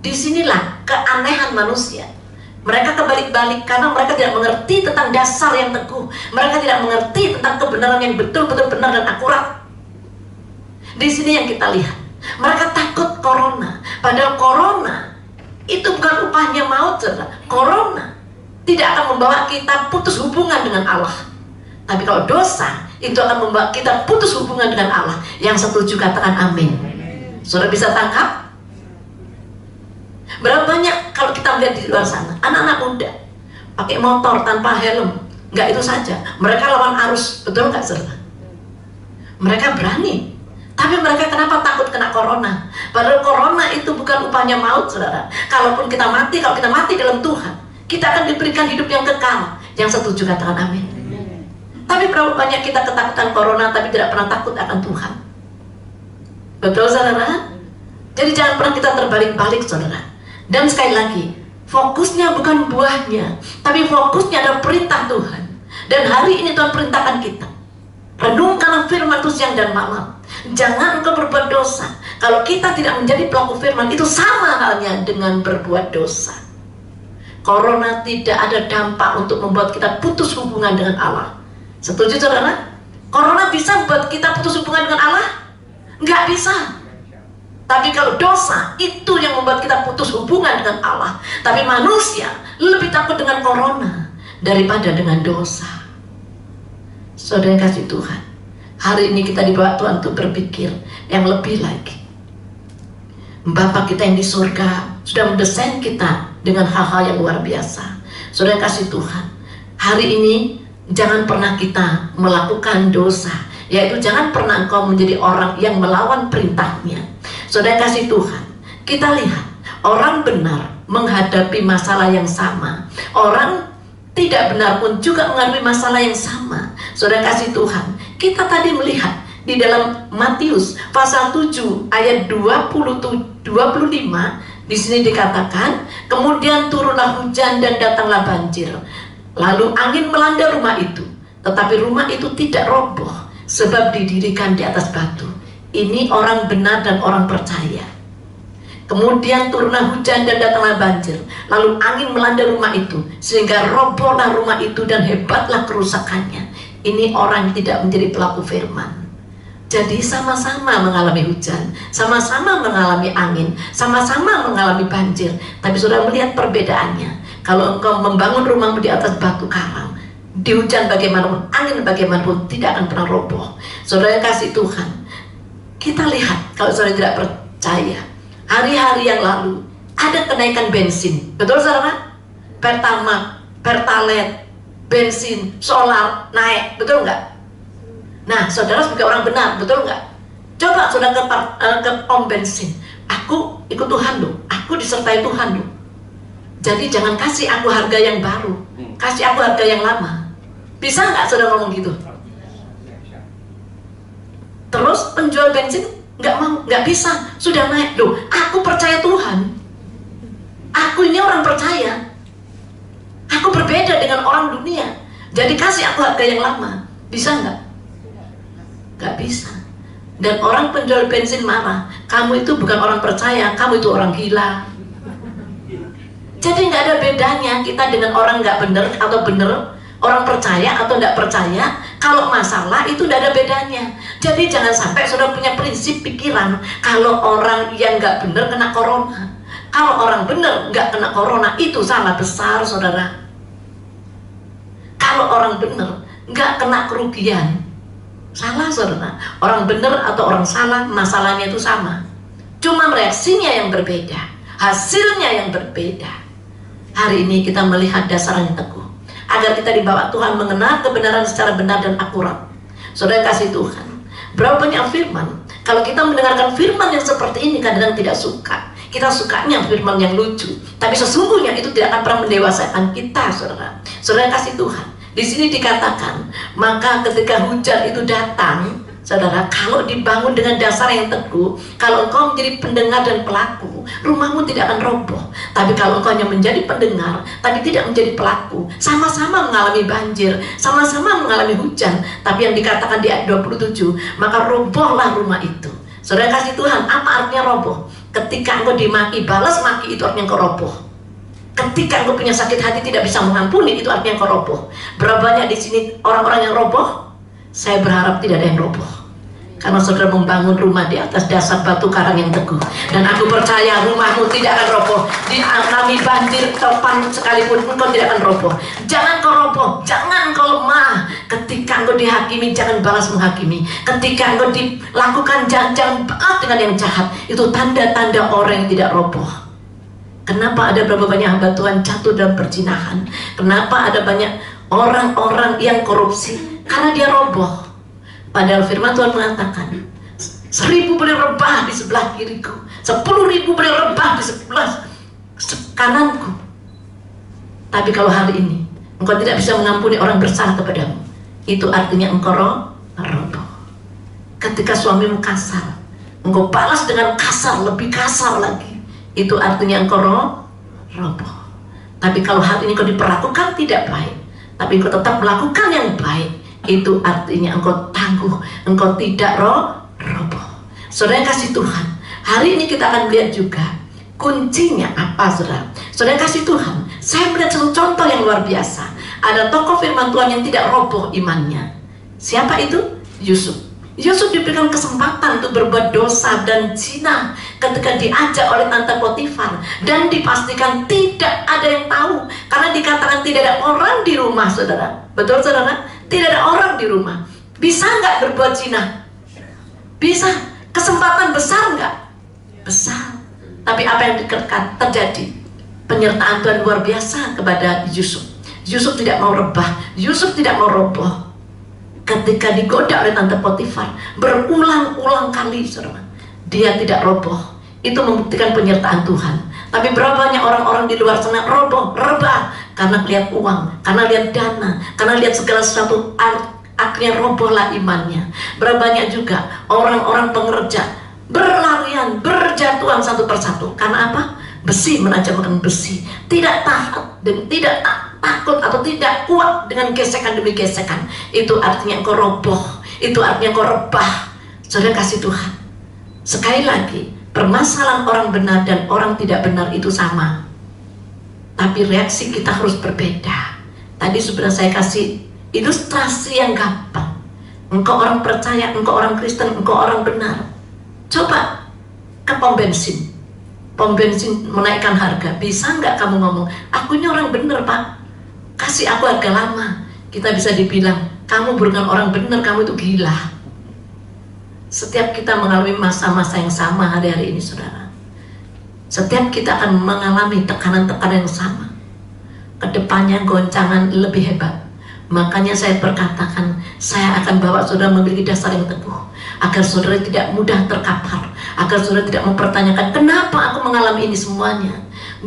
Speaker 4: Disinilah keanehan manusia. Mereka kebalik-balik karena mereka tidak mengerti tentang dasar yang teguh. Mereka tidak mengerti tentang kebenaran yang betul-betul benar dan akurat. Di sini yang kita lihat, mereka takut corona. Padahal corona itu bukan upahnya maut saudara. Corona tidak akan membawa kita putus hubungan dengan Allah. Tapi kalau dosa, itu akan membawa kita putus hubungan dengan Allah. Yang setuju katakan amin. Saudara bisa tangkap? Berapa banyak kalau kita melihat di luar sana, anak-anak muda pakai motor tanpa helm. Nggak itu saja, mereka lawan arus. Betul nggak saudara? Mereka berani. Tapi mereka kenapa takut kena corona? Padahal corona itu bukan upahnya maut saudara. Kalaupun kita mati, kalau kita mati dalam Tuhan, kita akan diberikan hidup yang kekal. Yang setuju katakan amin. Tapi berapa banyak kita ketakutan corona tapi tidak pernah takut akan Tuhan? Betul saudara? Jadi jangan pernah kita terbalik-balik saudara. Dan sekali lagi, fokusnya bukan buahnya, tapi fokusnya adalah perintah Tuhan. Dan hari ini Tuhan perintahkan kita, renungkanlah firman itu siang dan malam. Jangan engkau berbuat dosa. Kalau kita tidak menjadi pelaku firman, itu sama halnya dengan berbuat dosa. Corona tidak ada dampak untuk membuat kita putus hubungan dengan Allah. Setuju saudara? Corona bisa membuat kita putus hubungan dengan Allah? Nggak bisa. Tapi kalau dosa, itu yang membuat kita putus hubungan dengan Allah. Tapi manusia lebih takut dengan corona daripada dengan dosa. Saudara yang kasih Tuhan, hari ini kita dibawa Tuhan untuk berpikir yang lebih lagi. Bapa kita yang di surga sudah mendesain kita dengan hal-hal yang luar biasa. Saudara yang kasih Tuhan, hari ini jangan pernah kita melakukan dosa, yaitu jangan pernah engkau menjadi orang yang melawan perintahnya. Saudara kasih Tuhan, kita lihat orang benar menghadapi masalah yang sama, orang tidak benar pun juga menghadapi masalah yang sama. Saudara kasih Tuhan, kita tadi melihat di dalam Matius pasal 7 ayat 25, di sini dikatakan, kemudian turunlah hujan dan datanglah banjir, lalu angin melanda rumah itu, tetapi rumah itu tidak roboh sebab didirikan di atas batu. Ini orang benar dan orang percaya. Kemudian turunlah hujan dan datanglah banjir, lalu angin melanda rumah itu sehingga robohlah rumah itu dan hebatlah kerusakannya. Ini orang yang tidak menjadi pelaku firman. Jadi sama-sama mengalami hujan, sama-sama mengalami angin, sama-sama mengalami banjir. Tapi sudah melihat perbedaannya. Kalau engkau membangun rumahmu di atas batu karang, di hujan bagaimanapun, angin bagaimanapun tidak akan pernah roboh. Saudara yang kasih Tuhan, kita lihat kalau saudara tidak percaya, hari-hari yang lalu ada kenaikan bensin, betul saudara? Pertamax, Pertalite, bensin, solar naik, betul nggak? Nah, saudara sebagai orang benar, betul nggak? Coba saudara ke pom bensin, aku ikut Tuhan loh, aku disertai Tuhan loh. Jadi jangan kasih aku harga yang baru, kasih aku harga yang lama. Bisa nggak saudara ngomong gitu? Terus penjual bensin nggak mau, nggak bisa, sudah naik loh. Aku percaya Tuhan, aku ini orang percaya, aku berbeda dengan orang dunia. Jadi kasih aku harga yang lama, bisa nggak? Nggak bisa. Dan orang penjual bensin marah, kamu itu bukan orang percaya, kamu itu orang gila. Jadi nggak ada bedanya kita dengan orang nggak bener atau bener, orang percaya atau nggak percaya. Kalau masalah itu nggak ada bedanya. Jadi jangan sampai saudara punya prinsip pikiran kalau orang yang nggak bener kena corona, kalau orang bener nggak kena corona, itu salah besar saudara. Kalau orang bener nggak kena kerugian, salah saudara. Orang bener atau orang salah, masalahnya itu sama, cuma reaksinya yang berbeda, hasilnya yang berbeda. Hari ini kita melihat dasar yang teguh, agar kita dibawa Tuhan mengenal kebenaran secara benar dan akurat. Saudara kasih Tuhan, berapa banyak firman, kalau kita mendengarkan firman yang seperti ini kadang-kadang tidak suka. Kita sukanya firman yang lucu, tapi sesungguhnya itu tidak akan pernah mendewasakan kita, saudara. Saudara kasih Tuhan, di sini dikatakan, maka ketika hujan itu datang, saudara, kalau dibangun dengan dasar yang teguh, kalau engkau menjadi pendengar dan pelaku, rumahmu tidak akan roboh. Tapi kalau engkau hanya menjadi pendengar, tapi tidak menjadi pelaku, sama-sama mengalami banjir, sama-sama mengalami hujan, tapi yang dikatakan di ayat 27, maka robohlah rumah itu. Saudara kasih Tuhan, apa artinya roboh? Ketika engkau dimaki, balas maki, itu artinya engkau roboh. Ketika engkau punya sakit hati tidak bisa mengampuni, itu artinya engkau roboh. Berapa banyak di sini orang-orang yang roboh? Saya berharap tidak ada yang roboh, karena saudara membangun rumah di atas dasar batu karang yang teguh. Dan aku percaya rumahmu tidak akan roboh. Dialami banjir topan sekalipun engkau tidak akan roboh. Jangan kau roboh, jangan kau lemah. Ketika engkau dihakimi, jangan balas menghakimi. Ketika engkau dilakukan jahat, jangan balas dengan yang jahat. Itu tanda-tanda orang yang tidak roboh. Kenapa ada berapa banyak hamba Tuhan jatuh dalam perzinahan? Kenapa ada banyak orang-orang yang korupsi? Karena dia roboh. Padahal firman Tuhan mengatakan, 1000 boleh rebah di sebelah kiriku, 10.000 boleh rebah di sebelah kananku, tapi kalau hari ini engkau tidak bisa mengampuni orang bersalah kepadamu, itu artinya engkau roboh. Ketika suamimu kasar, engkau balas dengan kasar, lebih kasar lagi, itu artinya engkau roboh. Tapi kalau hari ini engkau diperlakukan tidak baik, tapi engkau tetap melakukan yang baik, itu artinya engkau tangguh, engkau tidak roboh. Saudara kasih Tuhan, hari ini kita akan melihat juga kuncinya apa, saudara. Saudara kasih Tuhan, saya melihat satu contoh yang luar biasa. Ada tokoh firman Tuhan yang tidak roboh imannya. Siapa itu? Yusuf. Yusuf diberikan kesempatan untuk berbuat dosa dan zina ketika diajak oleh tante Potifar, dan dipastikan tidak ada yang tahu, karena dikatakan tidak ada orang di rumah, saudara. Betul saudara? Tidak ada orang di rumah. Bisa nggak berbuat zina? Bisa. Kesempatan besar nggak? Besar. Tapi apa yang terjadi? Penyertaan Tuhan luar biasa kepada Yusuf. Yusuf tidak mau rebah, Yusuf tidak mau roboh. Ketika digoda oleh tante Potifar berulang-ulang kali, saudara, dia tidak roboh. Itu membuktikan penyertaan Tuhan. Tapi berapa banyak orang-orang di luar sana roboh, rebah, karena lihat uang, karena lihat dana, karena lihat segala sesuatu, akhirnya robohlah imannya. Berapa banyak juga orang-orang pengerja berlarian, berjatuhan satu persatu. Karena apa? Besi menajamkan besi, tidak tahan dan tidak takut atau tidak kuat dengan gesekan demi gesekan. Itu artinya engkau roboh, itu artinya engkau rebah. Saudara kasih Tuhan, sekali lagi, permasalahan orang benar dan orang tidak benar itu sama, tapi reaksi kita harus berbeda. Tadi sudah saya kasih ilustrasi yang gampang. Engkau orang percaya, engkau orang Kristen, engkau orang benar. Coba ke pom bensin. Pom bensin menaikkan harga. Bisa nggak kamu ngomong, aku ini orang benar pak, kasih aku harga lama. kita bisa dibilang, kamu bukan orang benar, kamu itu gila. Setiap kita mengalami masa-masa yang sama hari-hari ini, saudara. Setiap kita akan mengalami tekanan-tekanan yang sama. Kedepannya goncangan lebih hebat. Makanya saya berkatakan, saya akan bawa saudara memiliki dasar yang teguh, agar saudara tidak mudah terkapar, agar saudara tidak mempertanyakan, kenapa aku mengalami ini semuanya.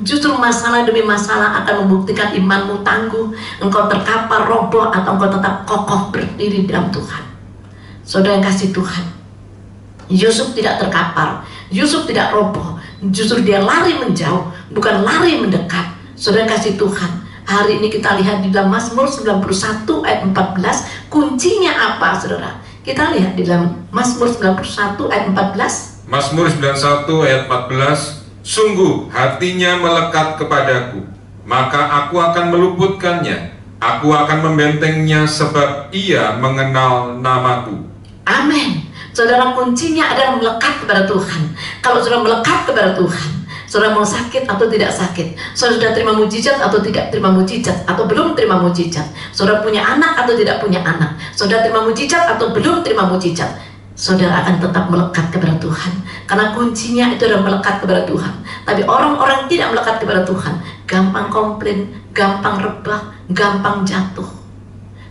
Speaker 4: Justru masalah demi masalah akan membuktikan imanmu tangguh, engkau terkapar, roboh, atau engkau tetap kokoh berdiri dalam Tuhan. Saudara yang kasih Tuhan, Yusuf tidak terkapar, Yusuf tidak roboh, justru dia lari menjauh, bukan lari mendekat. Saudara yang kasih Tuhan, hari ini kita lihat di dalam Mazmur 91 ayat 14, kuncinya apa, saudara? Kita lihat di dalam Mazmur 91 ayat 14.
Speaker 3: Mazmur 91 ayat 14, sungguh hatinya melekat kepadaku, maka aku akan meluputkannya, aku akan membentengnya sebab ia mengenal namaku.
Speaker 4: Amin. Saudara, kuncinya adalah melekat kepada Tuhan. Kalau saudara melekat kepada Tuhan, saudara mau sakit atau tidak sakit, saudara sudah terima mujizat atau tidak terima mujizat, atau belum terima mujizat, saudara punya anak atau tidak punya anak, saudara terima mujizat atau belum terima mujizat, saudara akan tetap melekat kepada Tuhan. Karena kuncinya itu adalah melekat kepada Tuhan. Tapi orang-orang tidak melekat kepada Tuhan, gampang komplain, gampang rebah, gampang jatuh.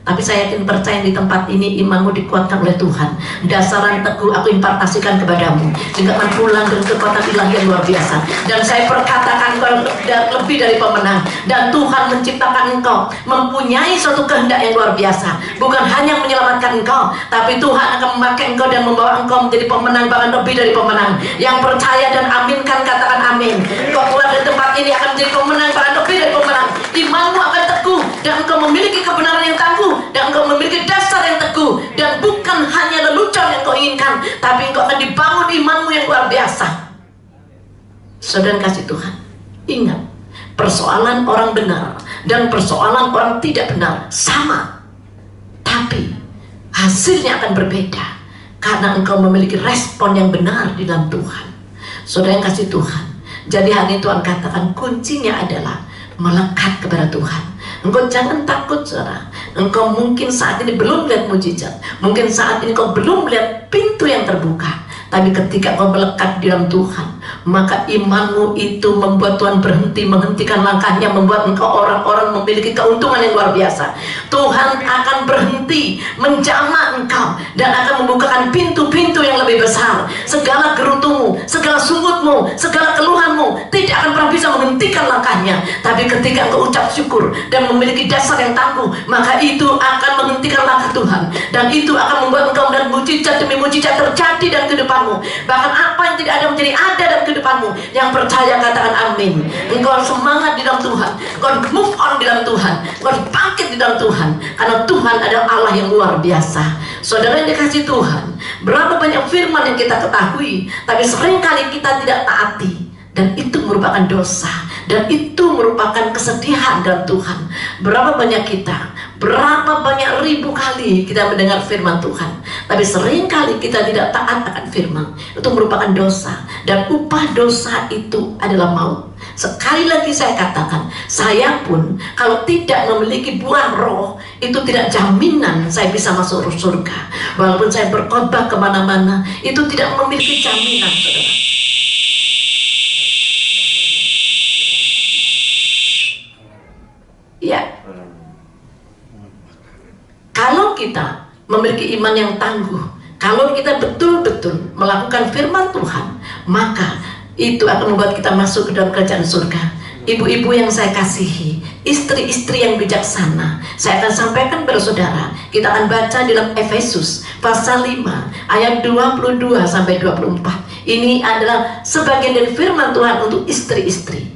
Speaker 4: Tapi saya yakin percaya di tempat ini imanmu dikuatkan oleh Tuhan. Dasaran teguh aku impartasikan kepadamu, sehingga akan pulang dengan kekuatan ilahi yang luar biasa. Dan saya perkatakan engkau lebih dari pemenang. Dan Tuhan menciptakan engkau mempunyai suatu kehendak yang luar biasa. Bukan hanya menyelamatkan engkau, tapi Tuhan akan memakai engkau dan membawa engkau menjadi pemenang, bahkan lebih dari pemenang. Yang percaya dan aminkan, katakan amin. Engkau keluar dari tempat ini akan menjadi pemenang, bahkan lebih dari pemenang. Imanmu akan teguh, dan engkau memiliki kebenaran yang tangguh, dan engkau memiliki dasar yang teguh, dan bukan hanya lelucon yang kau inginkan, tapi engkau akan dibangun imanmu yang luar biasa. Saudara kasih Tuhan, ingat, persoalan orang benar dan persoalan orang tidak benar sama, tapi hasilnya akan berbeda karena engkau memiliki respon yang benar di dalam Tuhan. Saudara yang kasih Tuhan, jadi hari ini Tuhan katakan kuncinya adalah melekat kepada Tuhan. Engkau jangan takut, saudara. Engkau mungkin saat ini belum melihat mujizat, mungkin saat ini kau belum melihat pintu yang terbuka, tapi ketika kau melekat di dalam Tuhan, maka imanmu itu membuat Tuhan berhenti, menghentikan langkahnya, membuat engkau orang-orang memiliki keuntungan yang luar biasa. Tuhan akan berhenti menjamah engkau dan akan membukakan pintu-pintu yang lebih besar. Segala gerutumu, segala sungutmu, segala keluhanmu tidak akan pernah bisa menghentikan langkahnya. Tapi ketika engkau ucap syukur dan memiliki dasar yang tangguh, maka itu akan menghentikan langkah Tuhan, dan itu akan membuat engkau dan mujizat demi mujizat terjadi dalam kehidupanmu. Bahkan apa yang tidak ada menjadi ada dalam kehidupanmu. Yang percaya katakan amin. Engkau semangat di dalam Tuhan, engkau move on di dalam Tuhan, engkau bangkit di dalam Tuhan, karena Tuhan adalah Allah yang luar biasa. Saudara yang dikasih Tuhan, berapa banyak firman yang kita ketahui, tapi seringkali kita tidak taati, dan itu merupakan dosa, dan itu merupakan kesedihan dalam Tuhan. Berapa banyak kita, berapa banyak ribu kali kita mendengar firman Tuhan, tapi seringkali kita tidak taat akan firman. Itu merupakan dosa, dan upah dosa itu adalah maut. Sekali lagi saya katakan, saya pun kalau tidak memiliki buah roh, itu tidak jaminan saya bisa masuk surga. Walaupun saya berkhotbah kemana-mana, itu tidak memiliki jaminan, saudara. Ya, kalau kita memiliki iman yang tangguh, kalau kita betul-betul melakukan firman Tuhan, maka itu akan membuat kita masuk ke dalam kerajaan surga. Ibu-ibu yang saya kasihi, istri-istri yang bijaksana, saya akan sampaikan kepada saudara. Kita akan baca di dalam Efesus pasal 5 ayat 22 sampai 24. Ini adalah sebagian dari firman Tuhan untuk istri-istri.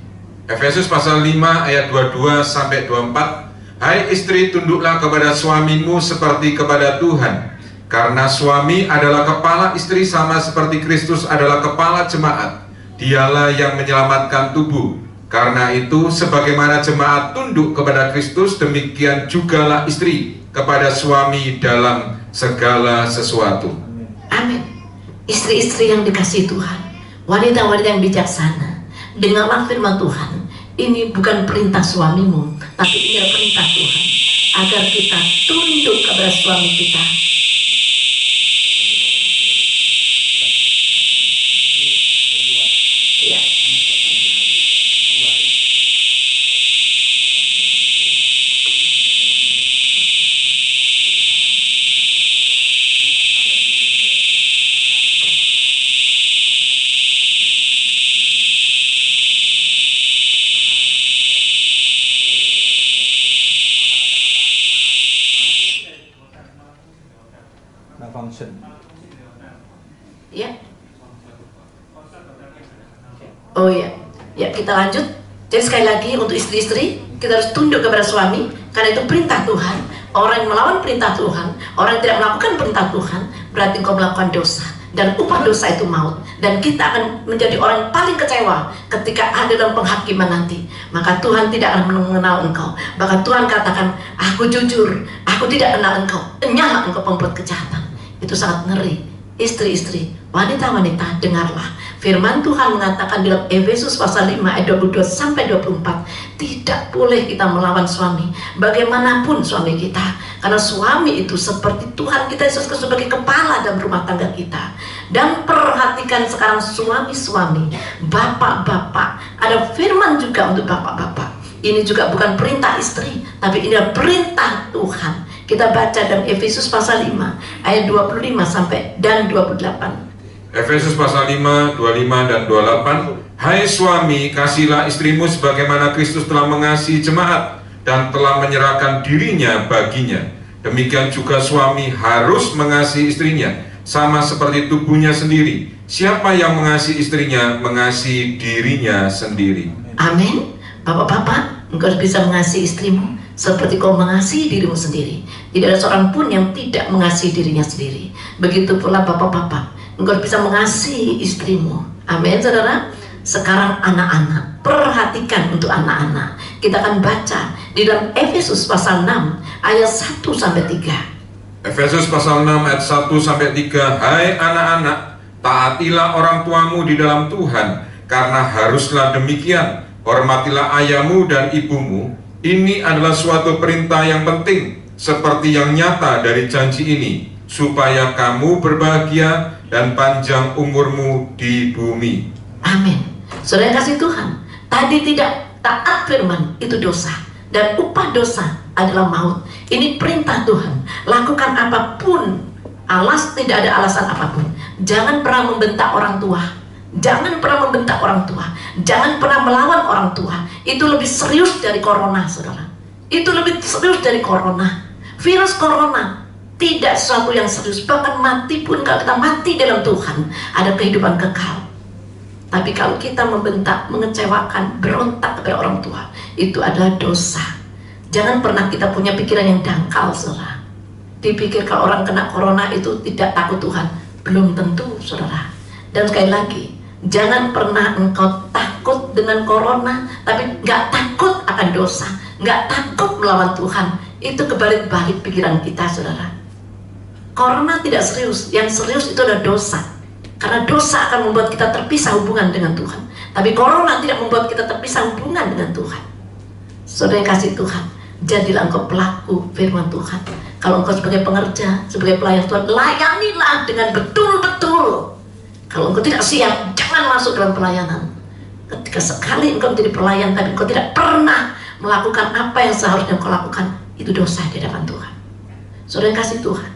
Speaker 3: Efesus pasal 5 ayat 22 sampai 24. Hai istri, tunduklah kepada suamimu seperti kepada Tuhan, karena suami adalah kepala istri sama seperti Kristus adalah kepala jemaat. Dialah yang menyelamatkan tubuh. Karena itu sebagaimana jemaat tunduk kepada Kristus, demikian jugalah istri kepada suami dalam segala sesuatu.
Speaker 4: Amin. Istri-istri yang dikasihi Tuhan, wanita-wanita yang bijaksana, dengarlah firman Tuhan. Ini bukan perintah suamimu, tapi ini adalah perintah Tuhan. agar kita tunduk kepada suami kita. Ya.
Speaker 2: Function.
Speaker 4: Ya. Oh ya, ya kita lanjut. Jadi sekali lagi untuk istri-istri kita harus tunduk kepada suami karena itu perintah Tuhan. Orang yang melawan perintah Tuhan, orang yang tidak melakukan perintah Tuhan, berarti engkau melakukan dosa dan upah dosa itu maut. Dan kita akan menjadi orang yang paling kecewa ketika ada dalam penghakiman nanti. Maka Tuhan tidak akan mengenal engkau. Bahkan Tuhan katakan, aku jujur, aku tidak kenal engkau. Enyahlah engkau pembuat kejahatan. Itu sangat ngeri. Istri-istri, wanita-wanita, dengarlah. Firman Tuhan mengatakan dalam Efesus pasal 5 ayat 22 sampai 24, tidak boleh kita melawan suami, bagaimanapun suami kita. Karena suami itu seperti Tuhan kita Yesus Kristus sebagai kepala dalam rumah tangga kita. Dan perhatikan sekarang suami-suami, bapak-bapak, ada firman juga untuk bapak-bapak. Ini juga bukan perintah istri, tapi ini adalah perintah Tuhan. Kita baca dalam Efesus pasal 5 ayat 25 sampai dan 28.
Speaker 3: Efesus pasal 5, 25 dan 28. Hai suami, kasihilah istrimu sebagaimana Kristus telah mengasihi jemaat dan telah menyerahkan dirinya baginya. Demikian juga suami harus mengasihi istrinya, sama seperti tubuhnya sendiri. Siapa yang mengasihi istrinya, mengasihi dirinya sendiri.
Speaker 4: Amin. Bapak-bapak, engkau bisa mengasihi istrimu seperti kau mengasihi dirimu sendiri. Tidak ada seorang pun yang tidak mengasihi dirinya sendiri. Begitu pula bapak-bapak, engkau bisa mengasihi istrimu. Amin, saudara. Sekarang anak-anak, perhatikan untuk anak-anak. Kita akan baca di dalam Efesus pasal 6 ayat 1 sampai 3.
Speaker 3: Efesus pasal 6 ayat 1 sampai 3. Hai anak-anak, taatilah orang tuamu di dalam Tuhan, karena haruslah demikian. Hormatilah ayahmu dan ibumu. Ini adalah suatu perintah yang penting, seperti yang nyata dari janji ini, supaya kamu berbahagia dan panjang umurmu di bumi.
Speaker 4: Amin. Saudara yang kasih Tuhan, tadi tidak taat firman itu dosa, dan upah dosa adalah maut. Ini perintah Tuhan. Lakukan apapun, tidak ada alasan apapun. Jangan pernah membentak orang tua. Jangan pernah membentak orang tua. Jangan pernah melawan orang tua. Itu lebih serius dari corona, saudara. Itu lebih serius dari corona. Virus corona tidak sesuatu yang serius. Bahkan mati pun, kalau kita mati dalam Tuhan, ada kehidupan kekal. Tapi kalau kita membentak, mengecewakan, berontak kepada orang tua, itu adalah dosa. Jangan pernah kita punya pikiran yang dangkal, saudara. Dipikir kalau orang kena corona itu tidak takut Tuhan. Belum tentu, saudara. Dan sekali lagi, jangan pernah engkau takut dengan corona, tapi nggak takut akan dosa, nggak takut melawan Tuhan. Itu kebalik-balik pikiran kita, saudara. Corona tidak serius, yang serius itu adalah dosa. Karena dosa akan membuat kita terpisah hubungan dengan Tuhan. Tapi corona tidak membuat kita terpisah hubungan dengan Tuhan. Saudara yang kasih Tuhan, jadilah engkau pelaku firman Tuhan. Kalau engkau sebagai pengerja, sebagai pelayan Tuhan, layanilah dengan betul-betul. Kalau engkau tidak siap, jangan masuk dalam pelayanan. Ketika sekali engkau menjadi pelayan, tapi engkau tidak pernah melakukan apa yang seharusnya engkau lakukan, itu dosa di hadapan Tuhan. Saudara yang kasih Tuhan,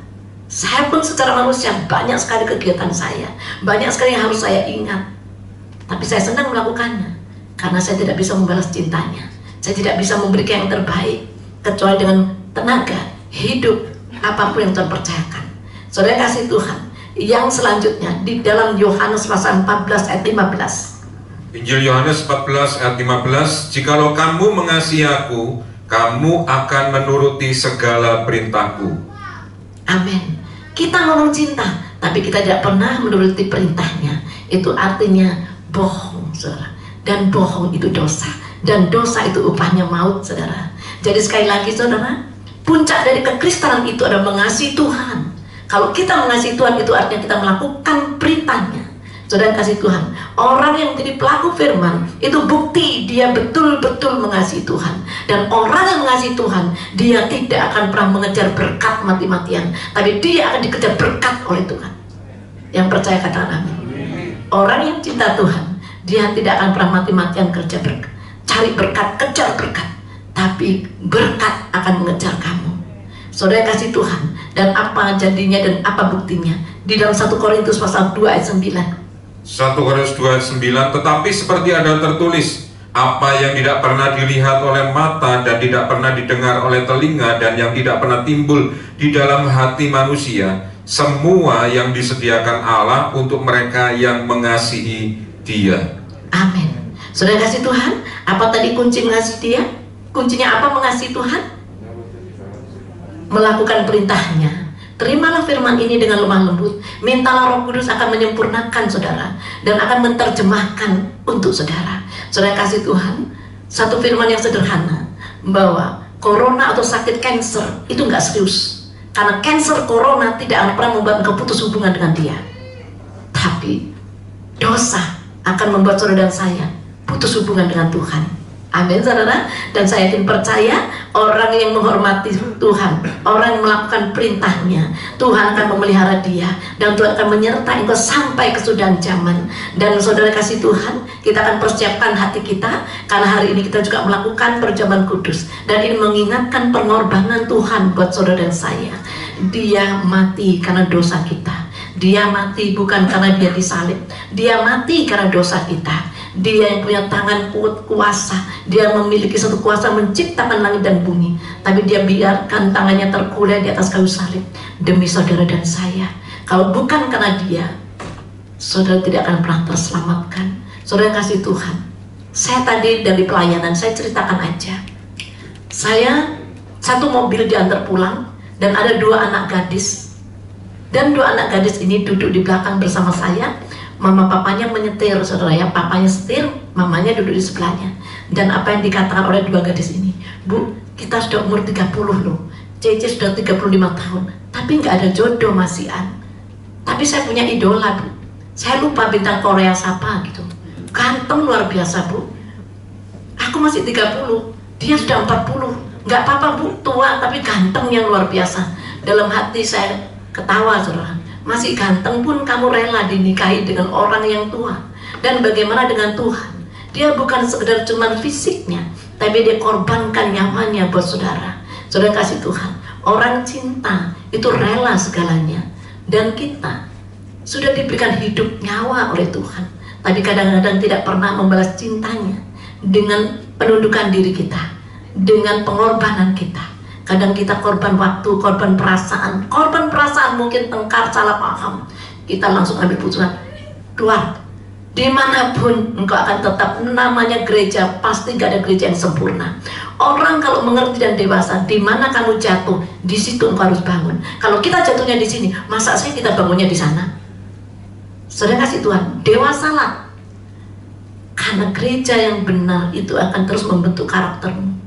Speaker 4: saya pun secara manusia banyak sekali kegiatan saya, banyak sekali yang harus saya ingat. Tapi saya senang melakukannya, karena saya tidak bisa membalas cintanya. Saya tidak bisa memberikan yang terbaik, kecuali dengan tenaga, hidup, apapun yang Tuhan percayakan. Saudara yang kasih Tuhan, yang selanjutnya di dalam Yohanes pasal 14 ayat 15.
Speaker 3: Injil Yohanes 14 ayat 15. Jikalau kamu mengasihi aku, kamu akan menuruti segala perintahku.
Speaker 4: Amin. Kita ngomong cinta, tapi kita tidak pernah menuruti perintahnya. Itu artinya bohong, saudara. Dan bohong itu dosa. Dan dosa itu upahnya maut, saudara. Jadi sekali lagi, saudara, puncak dari kekristenan itu adalah mengasihi Tuhan. Kalau kita mengasihi Tuhan, itu artinya kita melakukan perintahnya. Saudara kasih Tuhan, orang yang menjadi pelaku firman itu bukti dia betul-betul mengasihi Tuhan. Dan orang yang mengasihi Tuhan, dia tidak akan pernah mengejar berkat mati-matian, tapi dia akan dikejar berkat oleh Tuhan. Yang percaya katakan amin. Orang yang cinta Tuhan, dia tidak akan pernah mati-matian kerja berkat, cari berkat, kejar berkat, tapi berkat akan mengejar kamu. Saudara kasih Tuhan, dan apa jadinya dan apa buktinya? Di dalam 1 Korintus pasal 2 ayat 9.
Speaker 3: 1 Korintus 2:9, tetapi seperti ada tertulis, apa yang tidak pernah dilihat oleh mata dan tidak pernah didengar oleh telinga dan yang tidak pernah timbul di dalam hati manusia, semua yang disediakan Allah untuk mereka yang mengasihi Dia.
Speaker 4: Amin. Saudara kasih Tuhan, apa tadi kunci mengasihi Dia? Kuncinya apa mengasihi Tuhan? Melakukan perintahnya. Terimalah firman ini dengan lemah lembut. Mintalah Roh Kudus akan menyempurnakan saudara dan akan menerjemahkan untuk saudara. Saudara kasih Tuhan, satu firman yang sederhana bahwa corona atau sakit kanker itu nggak serius, karena kanker corona tidak akan pernah membuat engkau putus hubungan dengan Dia. Tapi dosa akan membuat saudara dan saya putus hubungan dengan Tuhan. Amin saudara. Dan saya yakin percaya orang yang menghormati Tuhan, orang yang melakukan perintahnya, Tuhan akan memelihara dia, dan Tuhan akan menyertai engkau sampai kesudahan zaman. Dan saudara kasih Tuhan, kita akan persiapkan hati kita, karena hari ini kita juga melakukan perjamuan kudus, dan ini mengingatkan pengorbanan Tuhan buat saudara dan saya. Dia mati karena dosa kita. Dia mati bukan karena dia disalib. Dia mati karena dosa kita. Dia yang punya tangan kuasa. Dia memiliki satu kuasa menciptakan langit dan bumi, tapi dia biarkan tangannya terkulai di atas kayu salib demi saudara dan saya. Kalau bukan karena dia, saudara tidak akan pernah terselamatkan. Saudara kasih Tuhan, saya tadi dari pelayanan, saya ceritakan aja. Saya satu mobil diantar pulang, dan ada 2 anak gadis. Dan 2 anak gadis ini duduk di belakang bersama saya. Mama papanya menyetir, saudara ya. Papanya setir, mamanya duduk di sebelahnya. Dan apa yang dikatakan oleh 2 gadis ini, Bu, kita sudah umur 30 loh, Cece sudah 35 tahun, tapi nggak ada jodoh masih an. Tapi saya punya idola, Bu. Saya lupa bintang Korea siapa gitu. Ganteng luar biasa, Bu. Aku masih 30, dia sudah 40. Nggak apa-apa, Bu, tua tapi ganteng yang luar biasa. Dalam hati saya ketawa, saudara. Masih ganteng pun kamu rela dinikahi dengan orang yang tua. Dan bagaimana dengan Tuhan? Dia bukan sekedar cuman fisiknya, tapi dia korbankan nyawanya buat saudara. Saudara kasih Tuhan, orang cinta itu rela segalanya. Dan kita sudah diberikan hidup nyawa oleh Tuhan, tapi kadang-kadang tidak pernah membalas cintanya dengan penundukan diri kita, dengan pengorbanan kita. Kadang kita korban waktu, korban perasaan mungkin tengkar, salah paham, kita langsung ambil putusan, keluar. Dimanapun engkau akan tetap, namanya gereja, pasti gak ada gereja yang sempurna. Orang kalau mengerti dan dewasa, di mana kamu jatuh, di situ engkau harus bangun. Kalau kita jatuhnya di sini, masa sih kita bangunnya di sana? Saudara kasih Tuhan, dewasalah, karena gereja yang benar itu akan terus membentuk karaktermu.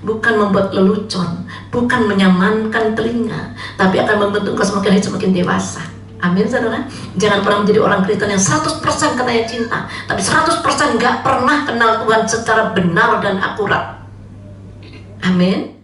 Speaker 4: Bukan membuat lelucon, bukan menyamankan telinga, tapi akan membentuk engkau semakin hari semakin dewasa. Amin saudara. Jangan pernah menjadi orang Kristen yang 100% katanya cinta, tapi 100% gak pernah kenal Tuhan secara benar dan akurat. Amin.